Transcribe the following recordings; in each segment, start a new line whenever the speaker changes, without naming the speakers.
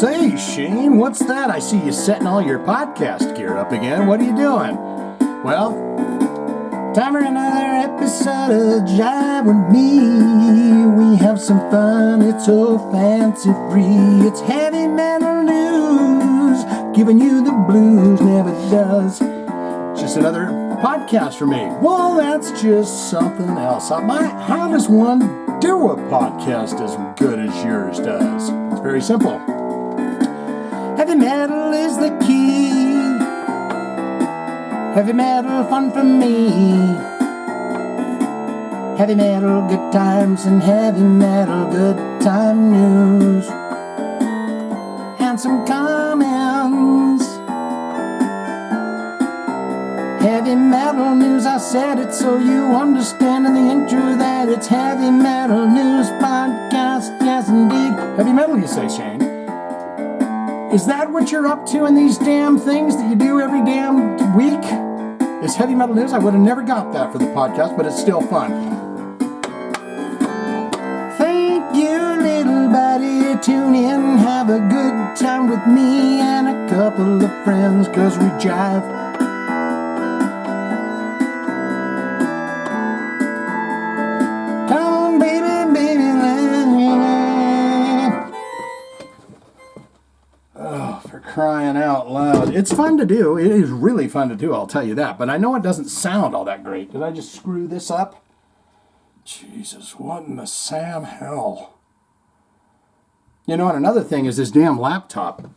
Say, Shane, what's that? I see you setting all your podcast gear up again. What are you doing? Well, time for another episode of Jive with me. We have some fun, it's so fancy free. It's heavy metal news, giving you the blues, never does. Just another podcast for me. Well, that's just something else. How does one do a podcast as good as yours does? It's very simple. Heavy metal is the key. Heavy metal fun for me. Heavy metal good times and heavy metal good time news. And some comments. Heavy metal news, I said it so you understand in the intro that it's heavy metal news podcast. Yes, indeed. Heavy metal, you say, Shane? Is that what you're up to in these damn things that you do every damn week? Is heavy metal news? I would have never got that for the podcast, but it's still fun. Thank you, little buddy. Tune in, have a good time with me and a couple of friends, cause we jive. Come on, baby, baby. Oh, for crying out loud. It's fun to do. It is really fun to do, I'll tell you that. But I know it doesn't sound all that great. Did I just screw this up? Jesus, what in the Sam hell? You know, and another thing is this damn laptop.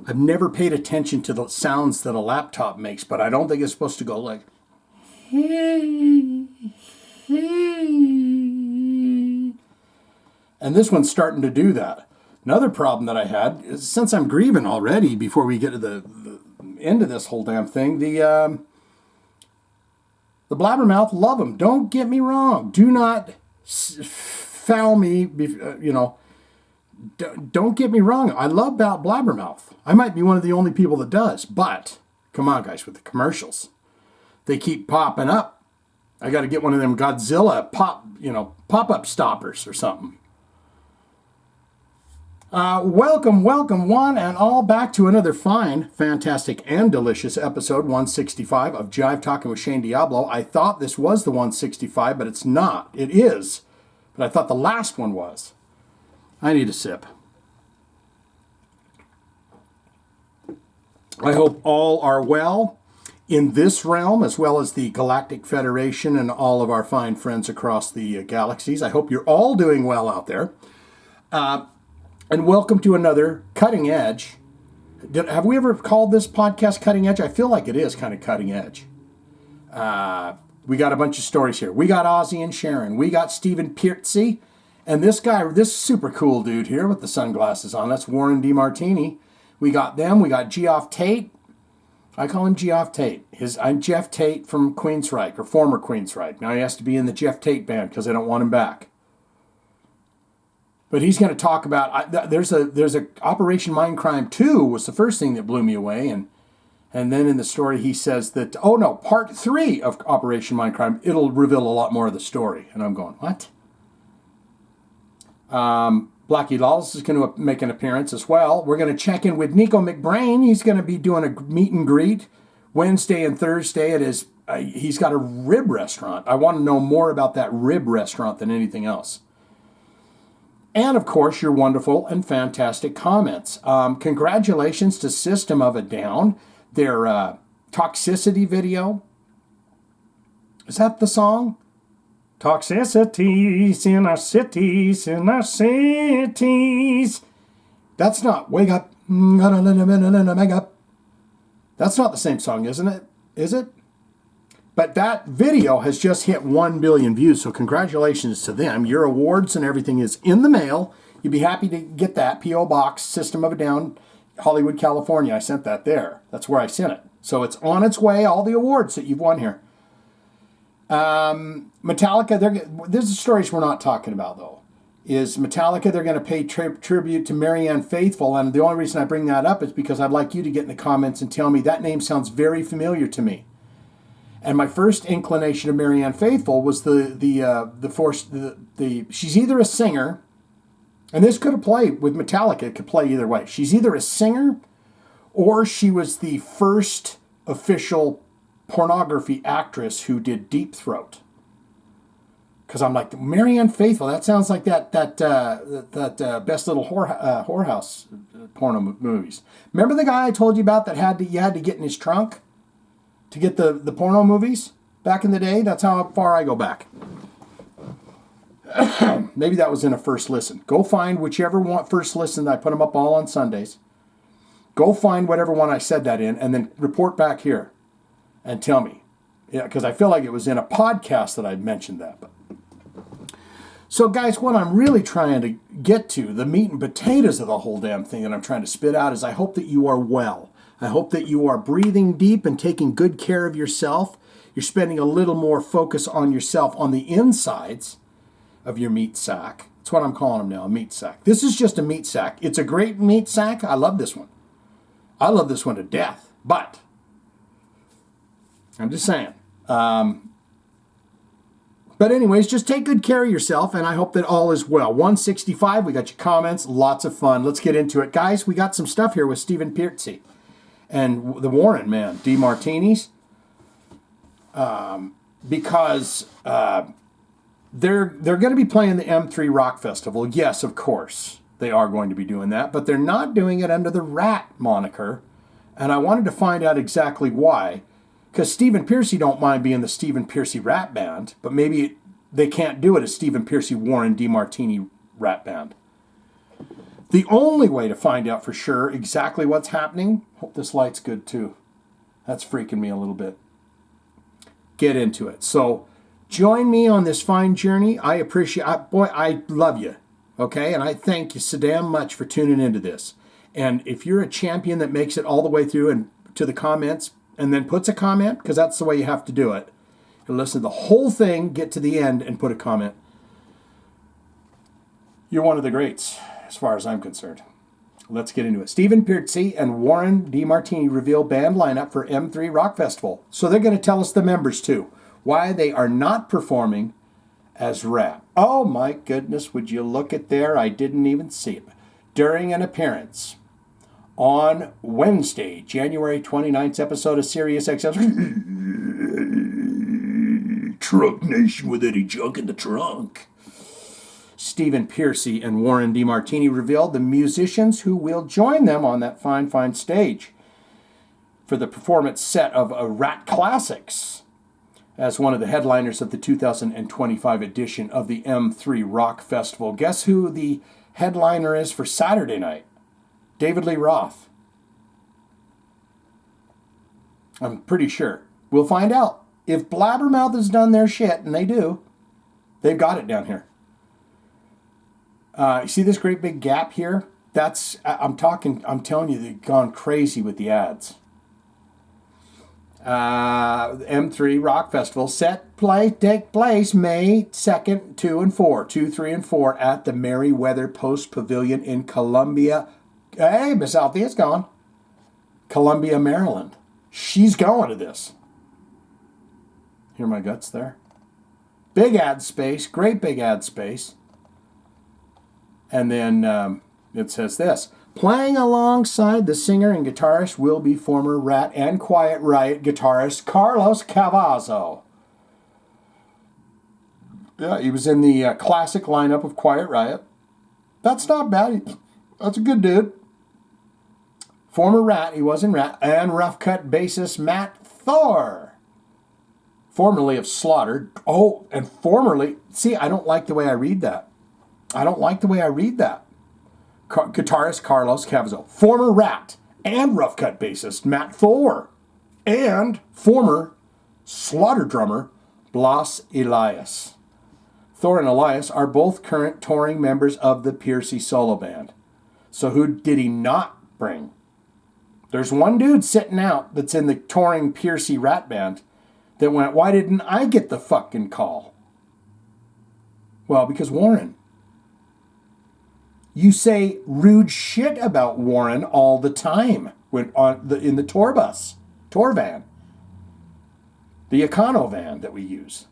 I've never paid attention to the sounds that a laptop makes, but I don't think it's supposed to go like... And this one's starting to do that. Another problem that I had is, since I'm grieving already, before we get to the end of this whole damn thing, the blabbermouth, love them. Don't get me wrong. Do not foul me, don't get me wrong. I love blabbermouth. I might be one of the only people that does, but come on, guys, with the commercials. They keep popping up. I got to get one of them Godzilla pop-up stoppers or something. Welcome one and all back to another fine, fantastic, and delicious episode 165 of Jive Talkin with Shane Diablo. I thought this was the 165, but it's not. It is, but I thought the last one was. I need a sip. I hope all are well in this realm, as well as the Galactic Federation and all of our fine friends across the galaxies. I hope you're all doing well out there. And welcome to another Cutting Edge. Have we ever called this podcast Cutting Edge? I feel like it is kind of cutting edge. We got a bunch of stories here. We got Ozzy and Sharon. We got Stephen Pearcy. And this guy, this super cool dude here with the sunglasses on, that's Warren De Martinelly. We got them. We got Geoff Tate. I call him Geoff Tate. I'm Geoff Tate from Queensryche, or former Queensryche. Now he has to be in the Geoff Tate band because I don't want him back. But he's going to talk about, there's a Operation Mindcrime 2 was the first thing that blew me away. And then in the story he says that, part 3 of Operation Mindcrime, it'll reveal a lot more of the story. And I'm going, what? Blackie Lawless is going to make an appearance as well. We're going to check in with Nicko McBrain. He's going to be doing a meet and greet Wednesday and Thursday at his, he's got a rib restaurant. I want to know more about that rib restaurant than anything else. And, of course, your wonderful and fantastic comments. Congratulations to System of a Down. Their toxicity video. Is that the song? Toxicities in our cities, in our cities. That's not Wake Up. Make Up. That's not the same song, isn't it? Is it? But that video has just hit 1 billion views, so congratulations to them. Your awards and everything is in the mail. You'd be happy to get that. P.O. Box, System of a Down, Hollywood, California. I sent that there. That's where I sent it. So it's on its way, all the awards that you've won here. Metallica, this is stories we're not talking about, though. Is Metallica, they're going to pay tribute to Marianne Faithfull, and the only reason I bring that up is because I'd like you to get in the comments and tell me that name sounds very familiar to me. And my first inclination of Marianne Faithfull was she's either a singer And this could have played with Metallica. It could play either way. She's either a singer or she was the first official pornography actress who did Deep Throat. Because I'm like, Marianne Faithfull, that sounds like that Best Little Whorehouse porno movies. Remember the guy I told you about that you had to get in his trunk to get the porno movies back in the day? That's how far I go back. Maybe that was in a first listen. Go find whichever one first listen. I put them up all on Sundays. Go find whatever one I said that in, and then report back here and tell me. Yeah, because I feel like it was in a podcast that I'd mentioned that. So, guys, what I'm really trying to get to, the meat and potatoes of the whole damn thing that I'm trying to spit out, is I hope that you are well. I hope that you are breathing deep and taking good care of yourself. You're spending a little more focus on yourself on the insides of your meat sack. That's what I'm calling them now, a meat sack. This is just a meat sack. It's a great meat sack. I love this one. I love this one to death. But I'm just saying. But anyways, just take good care of yourself, and I hope that all is well. 165, we got your comments, lots of fun. Let's get into it. Guys, we got some stuff here with Stephen Pearcy and the Warren, man, De Martinis. Because they're going to be playing the M3 Rock Festival. Yes, of course, they are going to be doing that, but they're not doing it under the RATT moniker, and I wanted to find out exactly why. Because Stephen Pearcy don't mind being the Stephen Pearcy Rat Band, but maybe they can't do it as Stephen Pearcy Warren De Martini Rat Band. The only way to find out for sure exactly what's happening, hope this light's good too. That's freaking me a little bit. Get into it. So join me on this fine journey. I appreciate, I love you. Okay. And I thank you so damn much for tuning into this. And if you're a champion that makes it all the way through and to the comments, and then puts a comment, because that's the way you have to do it. You listen to the whole thing, get to the end, and put a comment. You're one of the greats, as far as I'm concerned. Let's get into it. Stephen Pearcy and Warren De Martini reveal band lineup for M3 Rock Festival. So they're going to tell us the members, too. Why they are not performing as RATT. Oh, my goodness, would you look at there? I didn't even see it. During an appearance on Wednesday, January 29th episode of Sirius XM. Trunk Nation with Eddie Junk in the trunk. Stephen Pearcy and Warren De Martini revealed the musicians who will join them on that fine, fine stage for the performance set of RATT Classics as one of the headliners of the 2025 edition of the M3 Rock Festival. Guess who the headliner is for Saturday night? David Lee Roth. I'm pretty sure. We'll find out. If Blabbermouth has done their shit, and they do, they've got it down here. You see this great big gap here? I'm telling you, they've gone crazy with the ads. M3 Rock Festival take place May 2nd, 2, 3, and 4 at the Merriweather Post Pavilion in Columbia. Hey, Miss Althea's gone. Columbia, Maryland. She's going to this. Hear my guts there? Big ad space. Great big ad space. And then it says this. Playing alongside the singer and guitarist will be former RATT and Quiet Riot guitarist Carlos Cavazo. Yeah, he was in the classic lineup of Quiet Riot. That's not bad. That's a good dude. Former RATT, he was in RATT, and rough cut bassist Matt Thor. Formerly of Slaughter. Oh, and formerly, see, I don't like the way I read that. Guitarist Carlos Cavazo. Former RATT and rough cut bassist Matt Thor. And former Slaughter drummer Blas Elias. Thor and Elias are both current touring members of the Pearcy solo band. So who did he not bring? There's one dude sitting out that's in the touring Pearcy RATT band that went, why didn't I get the fucking call? Well, because Warren. You say rude shit about Warren all the time in the tour van, the Econo van that we use.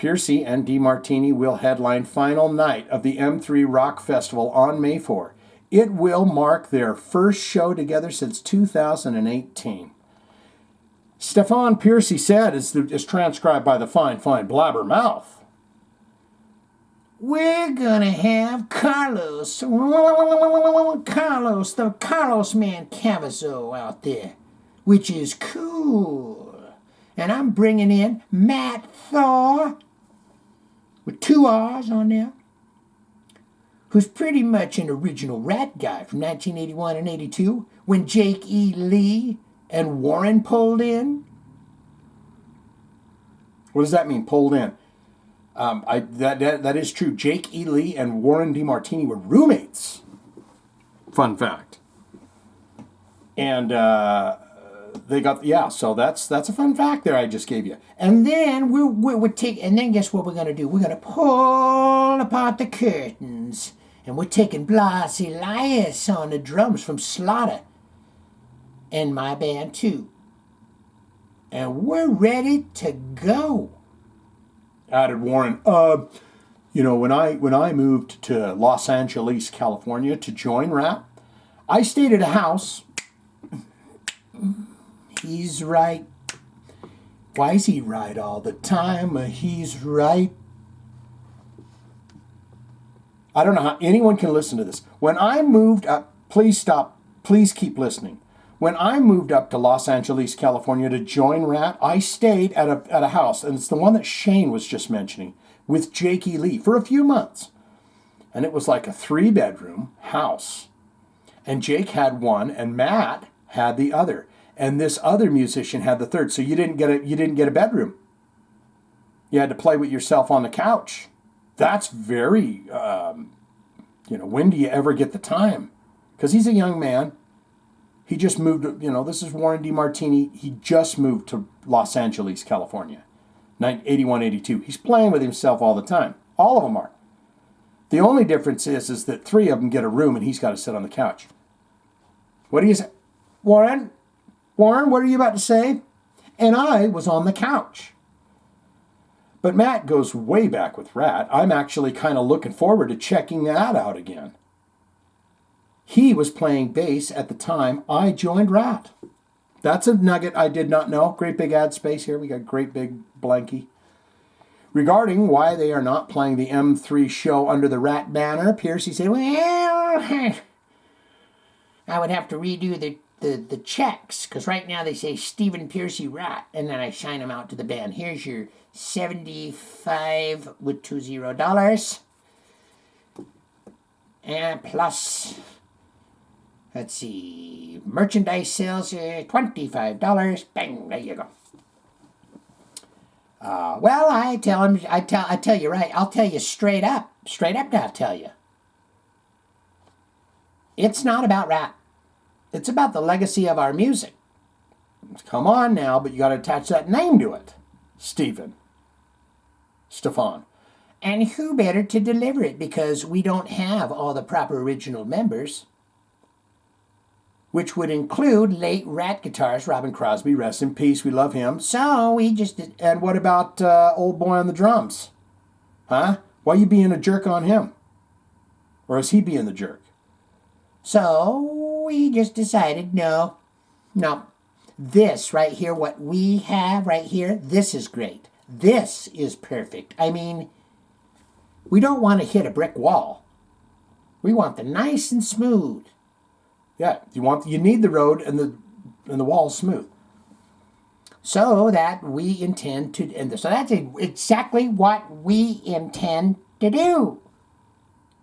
Pearcy and De Martini will headline final night of the M3 Rock Festival on May 4. It will mark their first show together since 2018. Stefan Pearcy said, as transcribed by the fine blabbermouth, "We're gonna have Carlos, the Carlos Man Cavazo out there, which is cool. And I'm bringing in Matt Thor, with 2 R's on there, who's pretty much an original RATT guy from 1981 and 82, when Jake E. Lee and Warren pulled in." What does that mean, pulled in? That is true. Jake E. Lee and Warren De Martinelly were roommates. Fun fact. And they got, so that's a fun fact there I just gave you. And then and then guess what we're gonna do? We're gonna pull apart the curtains, and we're taking Blas Elias on the drums from Slaughter, and my band too. And we're ready to go. Added Warren. When I moved to Los Angeles, California to join RATT, I stayed at a house. He's right. Why is he right all the time? He's right. I don't know how anyone can listen to this. When I moved up, please stop. Please keep listening. When I moved up to Los Angeles, California to join RATT, I stayed at a house, and it's the one that Shane was just mentioning, with Jake E. Lee for a few months. And it was like a 3-bedroom house. And Jake had one, and Matt had the other. And this other musician had the third. So you didn't get a bedroom. You had to play with yourself on the couch. That's very, when do you ever get the time? Because he's a young man. He just moved, this is Warren De Martinelly. He just moved to Los Angeles, California, 81, 82. He's playing with himself all the time. All of them are. The only difference is that 3 of them get a room and he's got to sit on the couch. What do you say? Warren, what are you about to say? And I was on the couch. But Matt goes way back with RATT. I'm actually kind of looking forward to checking that out again. He was playing bass at the time I joined RATT. That's a nugget I did not know. Great big ad space here. We got great big blankie. Regarding why they are not playing the M3 show under the RATT banner, Pearcy said, "Well, I would have to redo the checks, because right now they say Stephen Pearcy RATT, and then I sign them out to the band. Here's your $75 with $20. And plus, let's see, merchandise sales are $25. Bang, there you go." Well, I tell you right. I'll tell you straight up. I'll tell you. It's not about RATT. It's about the legacy of our music. Come on now, but you got to attach that name to it. Stefan. And who better to deliver it, because we don't have all the proper original members, which would include late RATT guitarist Robin Crosby, rest in peace, we love him. So we just did. And what about old boy on the drums? Huh? Why you being a jerk on him? Or is he being the jerk? So we just decided, no. This right here, what we have right here, this is great. This is perfect. I mean, we don't want to hit a brick wall. We want the nice and smooth. Yeah, you need the road and the wall smooth. So that we intend to, so that's exactly what we intend to do.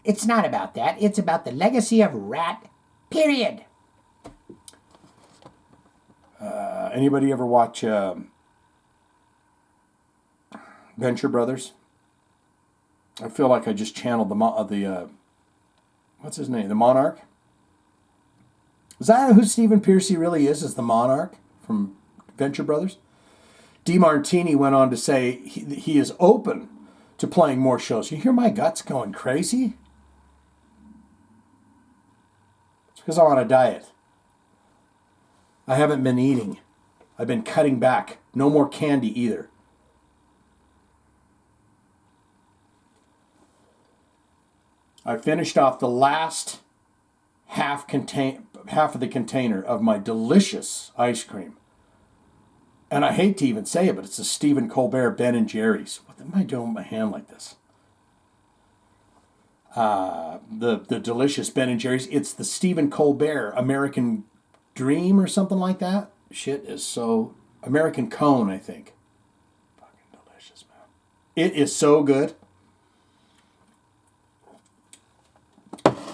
It's not about that. It's about the legacy of RATT, period. Anybody ever watch Venture Brothers? I feel like I just channeled the what's his name? The Monarch? Is that who Stephen Pearcy really is the Monarch from Venture Brothers? De Martini went on to say he is open to playing more shows. You hear my guts going crazy? It's because I'm on a diet. I haven't been eating. I've been cutting back. No more candy either. I finished off the last half of the container of my delicious ice cream. And I hate to even say it, but it's a Stephen Colbert Ben & Jerry's. What am I doing with my hand like this? The delicious Ben & Jerry's. It's the Stephen Colbert American Dream or something like that. Shit is so... American Cone, I think. Fucking delicious, man. It is so good.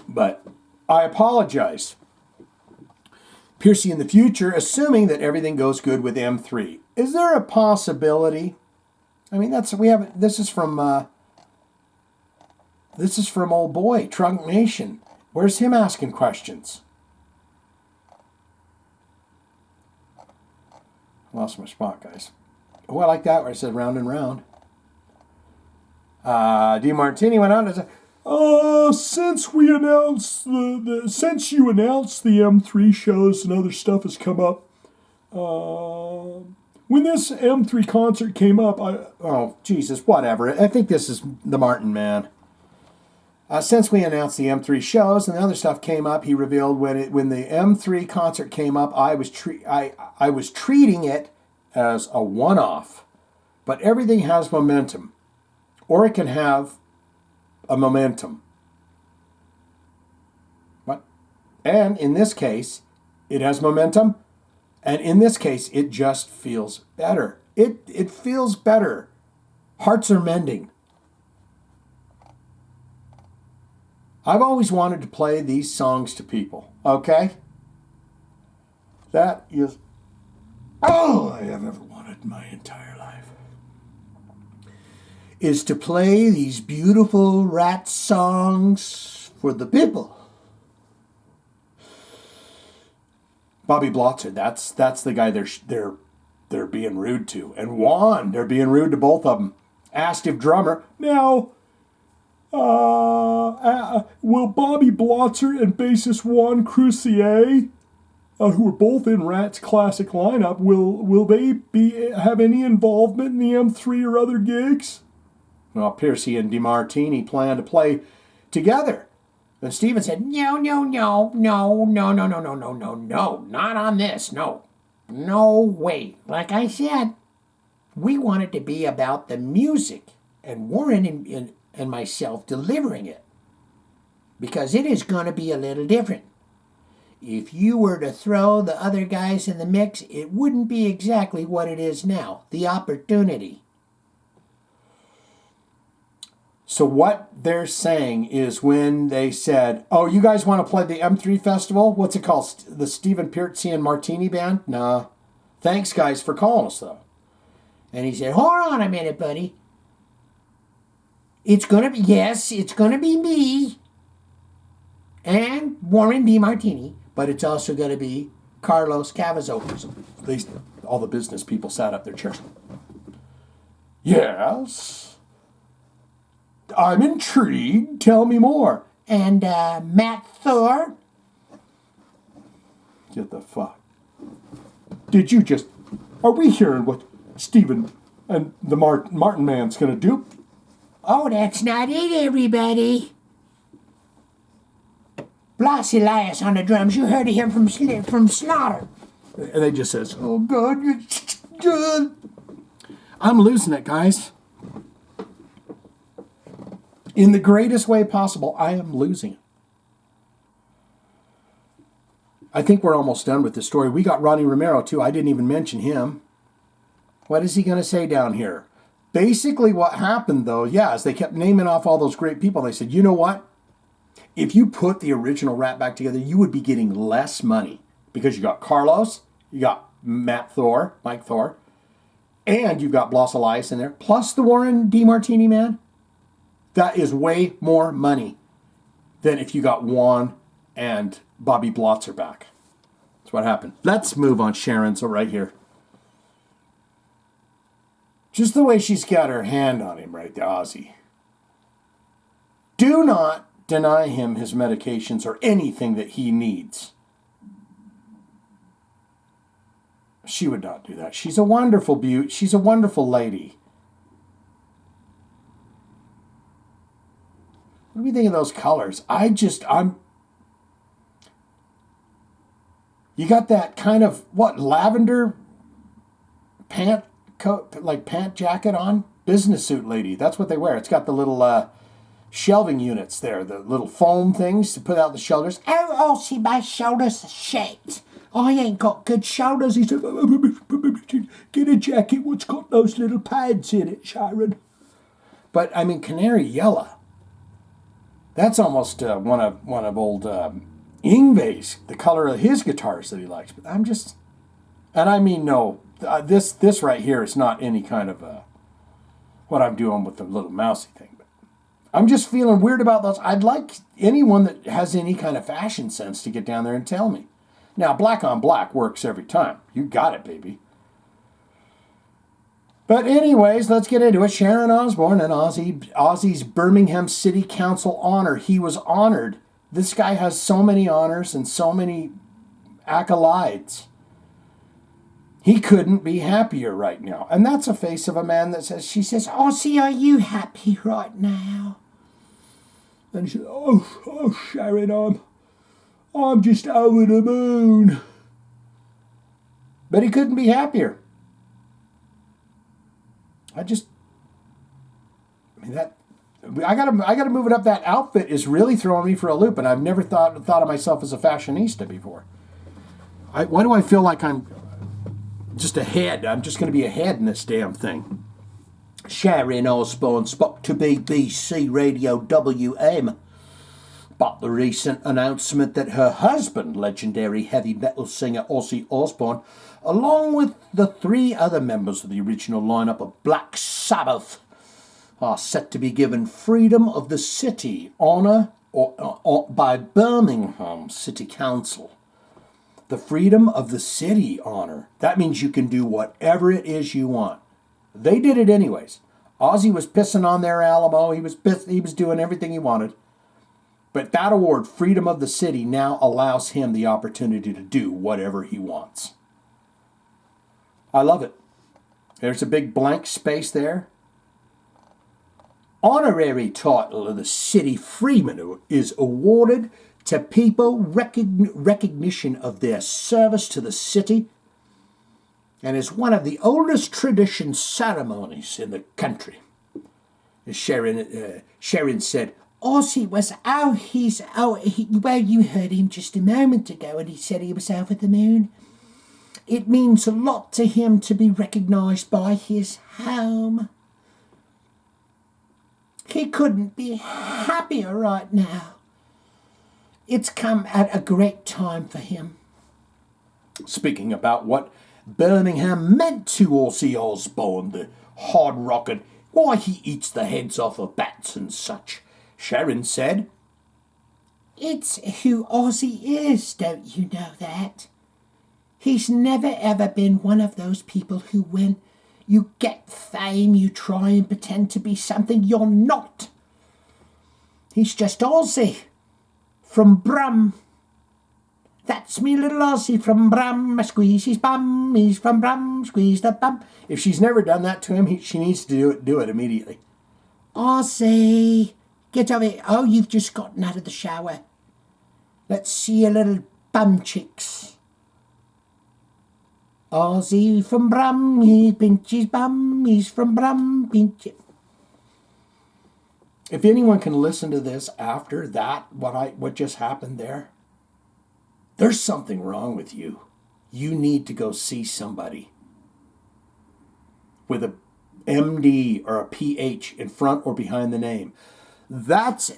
But I apologize. Pearcy, in the future, assuming that everything goes good with M3, is there a possibility? I mean, this is from old boy Trunk Nation. Where's him asking questions? Lost my spot, guys. Oh, I like that where I said round and round. De Martini went on and said, since we announced since you announced the M3 shows and other stuff has come up, when this M3 concert came up, oh Jesus, whatever. I think this is the Martin man. Since we announced the M3 shows and the other stuff came up, he revealed when the M3 concert came up, I was treating it as a one-off. But everything has momentum, or it can have a momentum. What? And in this case, it has momentum, and in this case, it just feels better. It feels better. Hearts are mending. I've always wanted to play these songs to people, okay? That is all I have ever wanted in my entire life. Is to play these beautiful RATT songs for the people. Bobby Blotzer, that's the guy they're being rude to. And Juan, they're being rude to both of them. Asked if drummer, now... will Bobby Blotzer and bassist Juan Crucier, who are both in RATT's classic lineup, will they have any involvement in the M3 or other gigs? Well, Pearcy and De Martini plan to play together. And Steven said, no, not on this, no way. Like I said, we want it to be about the music and Warren and myself delivering it, because it is going to be a little different. If you were to throw the other guys in the mix, it wouldn't be exactly what it is now, the opportunity. So what they're saying is when they said, oh, you guys want to play the M3 festival? What's it called? The Stephen Pearcy and Martini Band? Nah. Thanks, guys, for calling us, though. And he said, hold on a minute, buddy. It's going to be me and Warren De Martinelly, but it's also going to be Carlos Cavazo. At least all the business people sat up their chairs. Yes. I'm intrigued. Tell me more. And Matt Thor. Get the fuck. Did you just... Are we hearing what Stephen and the Martin man's going to do? Oh, that's not it, everybody. Blas Elias on the drums. You heard of him from Slaughter. And they just says, oh, God, good. I'm losing it, guys. In the greatest way possible, I am losing it. I think we're almost done with this story. We got Ronnie Romero, too. I didn't even mention him. What is he going to say down here? Basically what happened, though, is they kept naming off all those great people. They said, you know what? If you put the original RATT back together, you would be getting less money. Because you got Carlos, you got Mike Thor, and you've got Blas Elias in there, plus the Warren De Martinelly man. That is way more money than if you got Juan and Bobby Blotzer back. That's what happened. Let's move on Sharon's right here. Just the way she's got her hand on him right there, Ozzy. Do not deny him his medications or anything that he needs. She would not do that. She's a wonderful beauty. She's a wonderful lady. What do we think of those colors? You got that kind of, lavender pant coat, like pant jacket on? Business suit lady. That's what they wear. It's got the little shelving units there, the little foam things to put out the shoulders.
Oh, see, my shoulders are shaped. I ain't got good shoulders. He said, get a jacket what's got those little pads in it, Sharon.
But, I mean, canary yellow. That's almost one of old Yngwie's, the color of his guitars that he likes. But and I mean, no, this right here is not any kind of what I'm doing with the little mousy thing. But I'm just feeling weird about those. I'd like anyone that has any kind of fashion sense to get down there and tell me. Now, black on black works every time. You got it, baby. But anyways, let's get into it. Sharon Osbourne and Ozzy's Birmingham City Council honor. He was honored. This guy has so many honors and so many accolades. He couldn't be happier right now. And that's a face of a man that says, she says,
Ozzy, are you happy right now?
And she said, oh, Sharon, I'm just over the moon. But he couldn't be happier. I gotta move it up. That outfit is really throwing me for a loop, and I've never thought of myself as a fashionista before. Why do I feel like I'm just ahead? I'm just going to be ahead in this damn thing.
Sharon Osbourne spoke to BBC Radio WM about the recent announcement that her husband, legendary heavy metal singer Ozzy Osbourne, along with the 3 other members of the original lineup of Black Sabbath, are set to be given Freedom of the City honour by Birmingham City Council. The Freedom of the City honour. That means you can do whatever it is you want. They did it anyways. Ozzy was pissing on their Alamo. He was doing everything he wanted. But that award, Freedom of the City, now allows him the opportunity to do whatever he wants. I love it. There's a big blank space there. Honorary title of the city freeman is awarded to people recognition of their service to the city, and is one of the oldest tradition ceremonies in the country. As Sharon said, Ozzy was well, you heard him just a moment ago, and he said he was over the moon. It means a lot to him to be recognised by his home. He couldn't be happier right now. It's come at a great time for him.
Speaking about what Birmingham meant to Ozzy Osbourne, the hard-rocking, why he eats the heads off of bats and such, Sharon said,
It's who Ozzy is, don't you know that? He's never ever been one of those people who, when you get fame, you try and pretend to be something you're not. He's just Ozzy from Brum. That's me little Ozzy from Brum. I squeeze his bum. He's from Brum. Squeeze the bum.
If she's never done that to him, she needs to do it immediately.
Ozzy, get over here. Oh, you've just gotten out of the shower. Let's see your little bum cheeks. Ozzy from Brum, he pinches bum, he's from Brum, pinch it.
If anyone can listen to this after that, what just happened there's something wrong with you. You need to go see somebody with a MD or a PH in front or behind the name. That's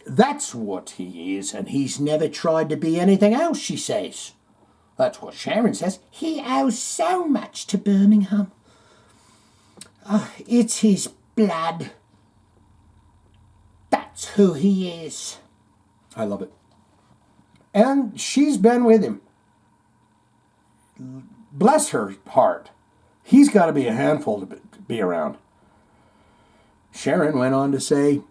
what he is, and he's never tried to be anything else, she says. That's what Sharon says.
He owes so much to Birmingham. Oh, it's his blood. That's who he is.
I love it. And she's been with him. Bless her heart. He's got to be a handful to be around. Sharon went on to say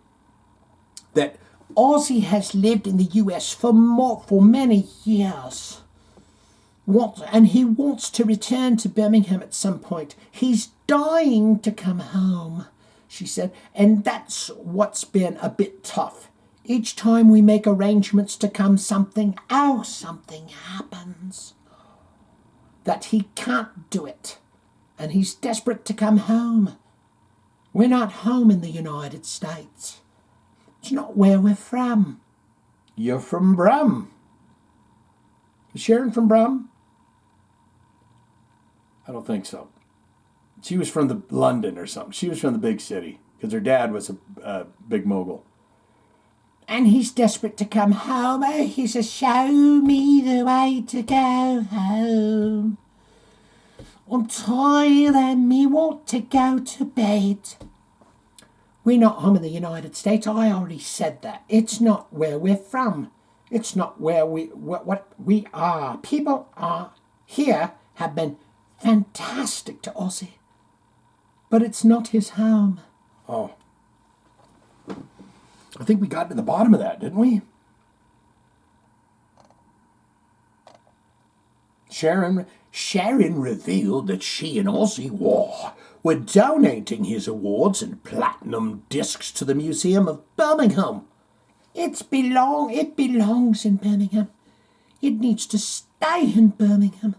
that
Ozzy has lived in the US for many years. And he wants to return to Birmingham at some point. He's dying to come home, she said. And that's what's been a bit tough, Each time we make arrangements to come something happens. That he can't do it. And he's desperate to come home. We're not home in the United States. It's not where we're from.
You're from Brum. Is Sharon from Brum? I don't think so. She was from London or something. She was from the big city because her dad was a big mogul.
And he's desperate to come home. Oh, he says, show me the way to go home. I'm tired and me want to go to bed. We're not home in the United States. I already said that. It's not where we're from. It's not where what we are. People are here have been fantastic to Aussie. But it's not his home.
Oh. I think we got to the bottom of that, didn't we? Sharon revealed that she and Aussie were donating his awards and platinum discs to the Museum of Birmingham. It belongs in Birmingham. It needs to stay in Birmingham.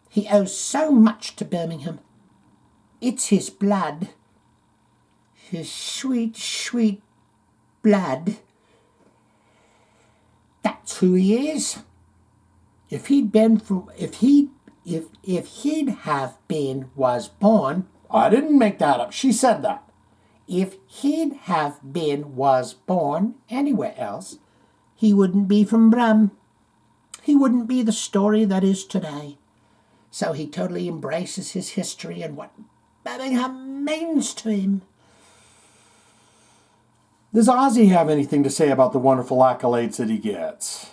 He owes so much to Birmingham. It's his blood. His sweet, sweet blood. That's who he is. If he'd was born. I didn't make that up. She said that.
If was born anywhere else, he wouldn't be from Brum. He wouldn't be the story that is today. So he totally embraces his history and what Birmingham means to him.
Does Ozzy have anything to say about the wonderful accolades that he gets?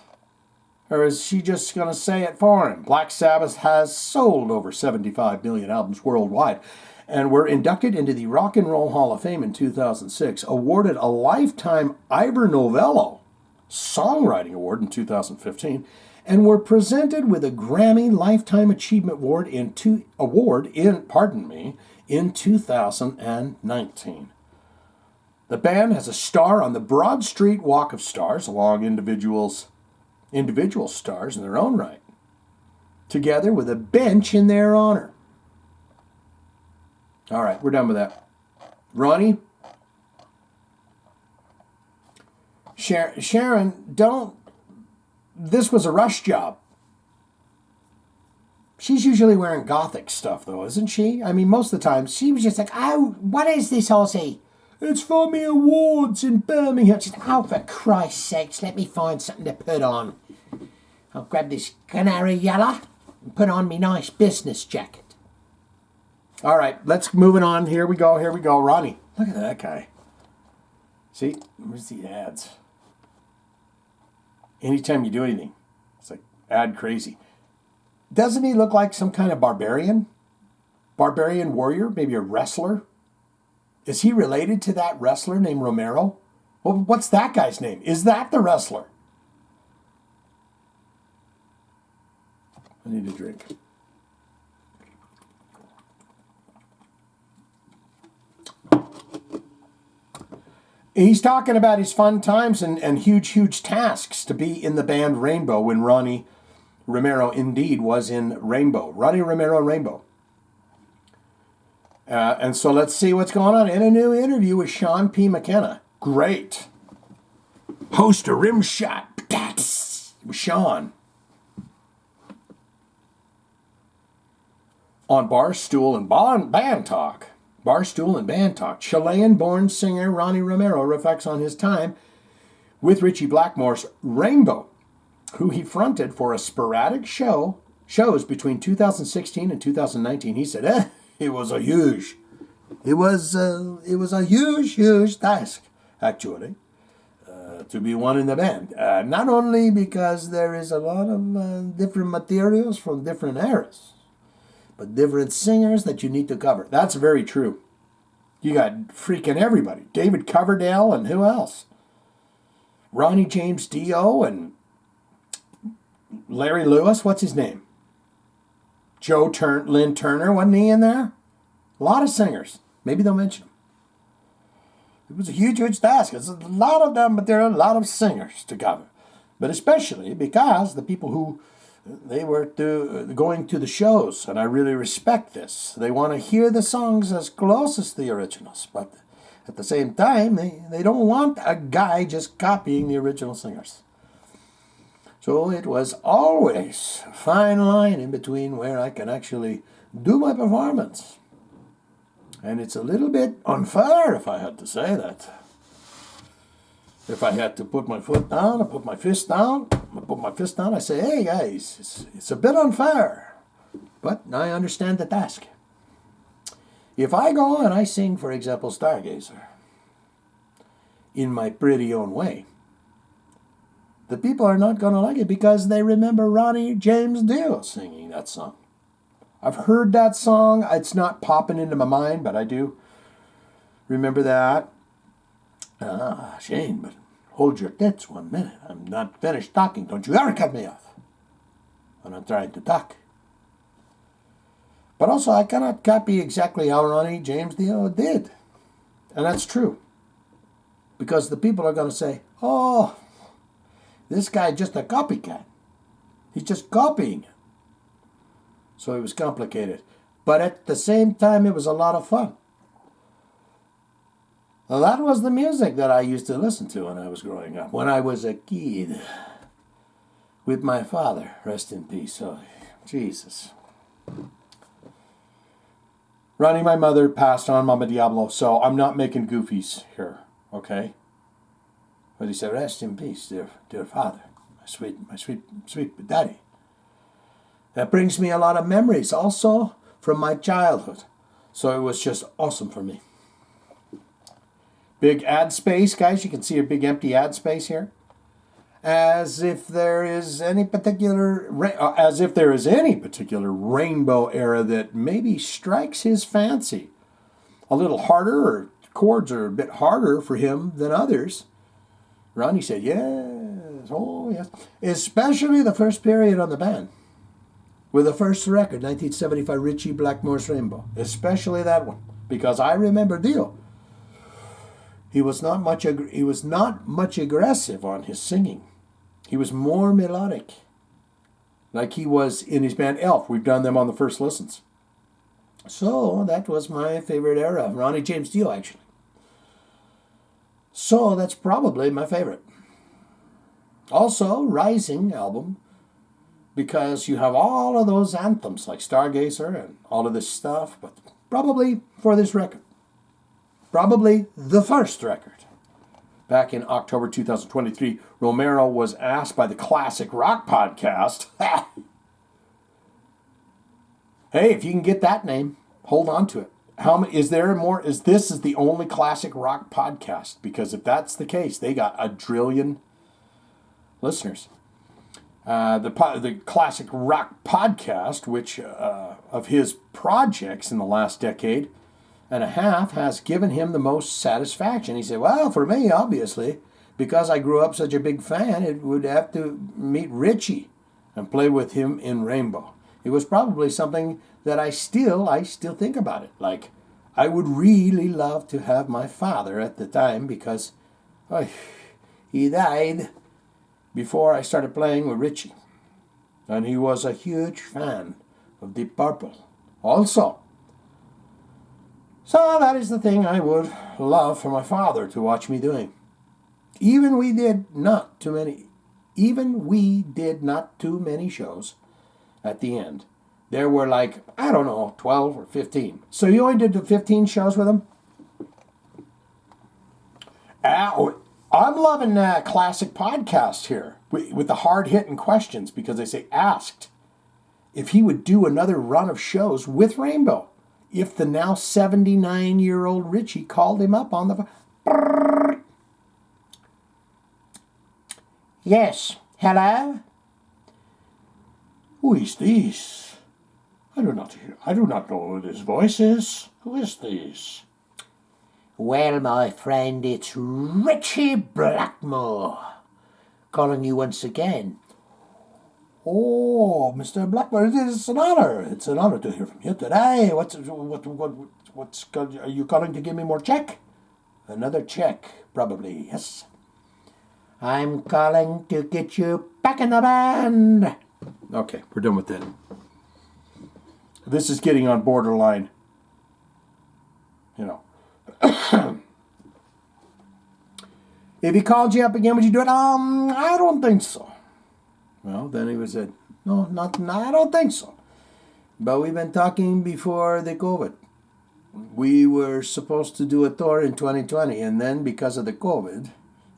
Or is she just going to say it for him? Black Sabbath has sold over 75 million albums worldwide and were inducted into the Rock and Roll Hall of Fame in 2006, awarded a Lifetime Ivor Novello Songwriting Award in 2015, and were presented with a Grammy Lifetime Achievement Award in 2019. The band has a star on the Broad Street Walk of Stars, along individual stars in their own right, together with a bench in their honor. All right, we're done with that. Ronnie? Sharon, don't... This was a rush job. She's usually wearing gothic stuff, though, isn't she? I mean, most of the time, she was just like, oh, what is this, Aussie? It's for me awards in Birmingham. She's like, oh, for Christ's sakes, let me find something to put on. I'll grab this canary yellow and put on me nice business jacket. All right, let's moving on. Here we go. Ronnie, look at that guy. See, where's the ads? Anytime you do anything, it's like ad crazy. Doesn't he look like some kind of barbarian? Barbarian warrior? Maybe a wrestler? Is he related to that wrestler named Romero? Well, what's that guy's name? Is that the wrestler? I need a drink. He's talking about his fun times and huge tasks to be in the band Rainbow when Ronnie Romero indeed was in Rainbow. Ronnie Romero and Rainbow. And so let's see what's going on in a new interview with Sean P. McKenna. Great. Host a rim shot with Sean. On Barstool and Band Talk. Barstool and Band Talk. Chilean-born singer Ronnie Romero reflects on his time with Richie Blackmore's Rainbow, who he fronted for a sporadic shows between 2016 and 2019. He said, it was a huge task, actually, to be one in the band. Not only because there is a lot of different materials from different eras, but different singers that you need to cover. That's very true. You got freaking everybody. David Coverdale and who else? Ronnie James Dio and Larry Lewis. What's his name? Lynn Turner. Wasn't he in there? A lot of singers. Maybe they'll mention him.
It was a huge, huge task. It's a lot of them, but there are a lot of singers to cover. But especially because the people who they were going to the shows, and I really respect this. They want to hear the songs as close as the originals, but at the same time, they don't want a guy just copying the original singers. So it was always a fine line in between where I can actually do my performance. And it's a little bit unfair, if I had to say that. If I had to put my foot down, I put my fist down. I say, hey guys, it's a bit unfair. But I understand the task. If I go and I sing, for example, Stargazer, in my pretty own way, the people are not going to like it because they remember Ronnie James Dio singing that song. I've heard that song. It's not popping into my mind, but I do remember that. Shane, but hold your tits 1 minute. I'm not finished talking. Don't you ever cut me off when I'm trying to talk. But also, I cannot copy exactly how Ronnie James Dio did. And that's true. Because the people are going to say, oh, this guy just a copycat. He's just copying it. So it was complicated. But at the same time, it was a lot of fun. Well, that was the music that I used to listen to when I was growing up. When I was a kid. With my father. Rest in peace. Oh, Jesus. Ronnie, my mother, passed on, Mama Diablo. So I'm not making goofies here. Okay? But he said, rest in peace, dear father. My sweet daddy. That brings me a lot of memories also from my childhood. So it was just awesome for me. Big ad space, guys. You can see a big empty ad space here. As if there is any particular rainbow era that maybe strikes his fancy. A little harder, or chords are a bit harder for him than others. Ronnie said, yes, oh yes. Especially the first period on the band. With the first record, 1975, Ritchie Blackmore's Rainbow. Especially that one. Because I remember Dio. He was not much aggressive on his singing. He was more melodic. Like he was in his band Elf. We've done them on the first listens. So that was my favorite era. Ronnie James Dio, actually. So that's probably my favorite. Also, Rising album. Because you have all of those anthems like Stargazer and all of this stuff. But probably for this record. Probably the first record. Back in October 2023, Romero was asked by the Classic Rock Podcast, hey, if you can get that name, hold on to it. Is this the only Classic Rock Podcast? Because if that's the case, they got a trillion listeners. The Classic Rock Podcast, which of his projects in the last decade and a half, has given him the most satisfaction. He said, well, for me, obviously, because I grew up such a big fan, it would have to meet Ritchie and play with him in Rainbow. It was probably something that I still think about it. Like, I would really love to have my father at the time because he died before I started playing with Ritchie. And he was a huge fan of Deep Purple also. So that is the thing I would love for my father to watch me doing. Even we did not too many shows at the end. There were 12 or 15. So you only did the 15 shows with him? I'm loving classic podcasts here with the hard-hitting questions because they say asked if he would do another run of shows with Rainbow. If the now 79-year-old Ritchie called him up on the phone. Yes, hello? Who is this? I do not know who this voice is. Who is this? Well, my friend, it's Ritchie Blackmore calling you once again. Oh, Mr. Blackmore, it's an honor. It's an honor to hear from you today. Are you calling to give me more check? Another check, probably, yes. I'm calling to get you back in the band.
Okay, we're done with that. This is getting on borderline, you know. If he called you up again, would you do it? I don't think so. Well, then he said, no, I don't think so. But we've been talking before the COVID. We were supposed to do a tour in 2020, and then because of the COVID,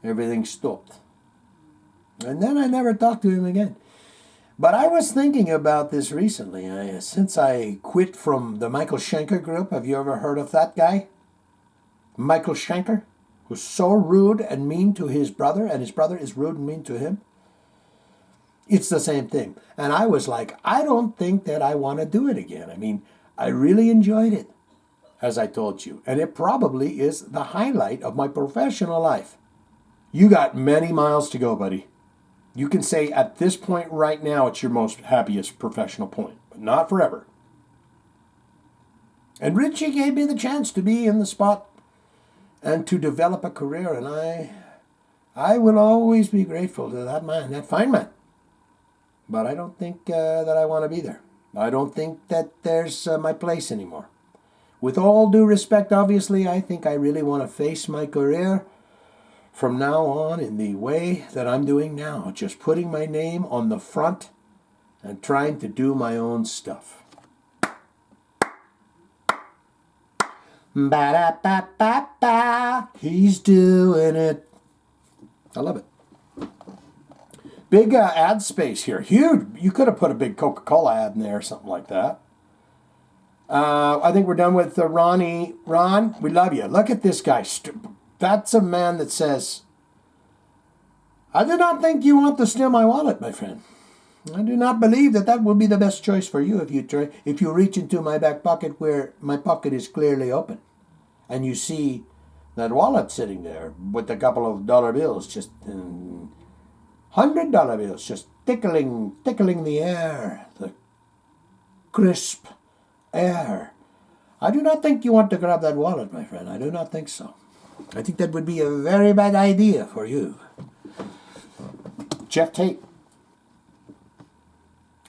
everything stopped. And then I never talked to him again. But I was thinking about this recently. Since I quit from the Michael Schenker group, have you ever heard of that guy? Michael Schenker, who's so rude and mean to his brother, and his brother is rude and mean to him. It's the same thing. And I was like, I don't think that I want to do it again. I mean, I really enjoyed it, as I told you. And it probably is the highlight of my professional life. You got many miles to go, buddy. You can say at this point right now it's your most happiest professional point, but not forever. And Richie gave me the chance to be in the spot and to develop a career, and I will always be grateful to that man, that fine man. But I don't think that I want to be there. I don't think that there's my place anymore. With all due respect, obviously, I think I really want to face my career from now on in the way that I'm doing now, just putting my name on the front and trying to do my own stuff. Ba-da-ba-ba-ba. He's doing it. I love it. Big ad space here. Huge. You could have put a big Coca-Cola ad in there or something like that. I think we're done with Ronnie. Ron, we love you. Look at this guy. That's a man that says, I do not think you want to steal my wallet, my friend. I do not believe that that will be the best choice for you if you reach into my back pocket where my pocket is clearly open and you see that wallet sitting there with a couple of dollar bills, just $100 bills, just tickling the air, the crisp air. I do not think you want to grab that wallet, my friend. I do not think so. I think that would be a very bad idea for you. Geoff Tate.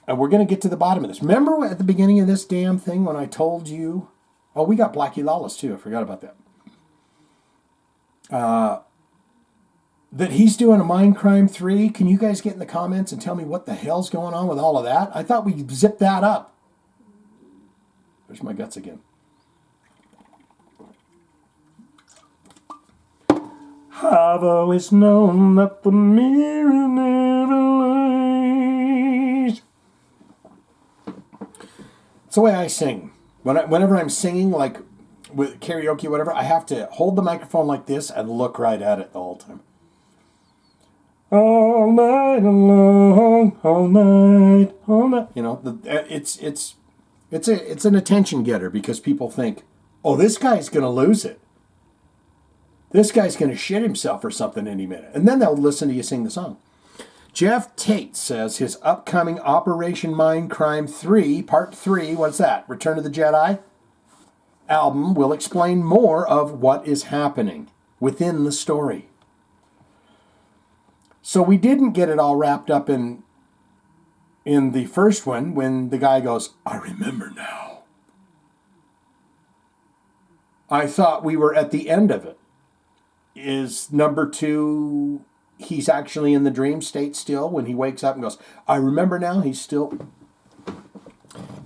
And we're going to get to the bottom of this. Remember at the beginning of this damn thing when I told you... Oh, we got Blackie Lawless too. I forgot about that. That he's doing a Mindcrime 3. Can you guys get in the comments and tell me what the hell's going on with all of that? I thought we zipped that up. There's my guts again. I've always known that the mirror never lies. It's the way I sing. Whenever I'm singing, like with karaoke or whatever, I have to hold the microphone like this and look right at it the whole time. All night long, all night. You know, it's an attention getter because people think, oh, this guy's going to lose it. This guy's going to shit himself or something any minute. And then they'll listen to you sing the song. Geoff Tate says his upcoming Operation Mindcrime 3, Part 3, what's that? Return of the Jedi? Album will explain more of what is happening within the story. So we didn't get it all wrapped up in the first one when the guy goes, I remember now. I thought we were at the end of it. Is number 2, he's actually in the dream state still when he wakes up and goes, I remember now, he's still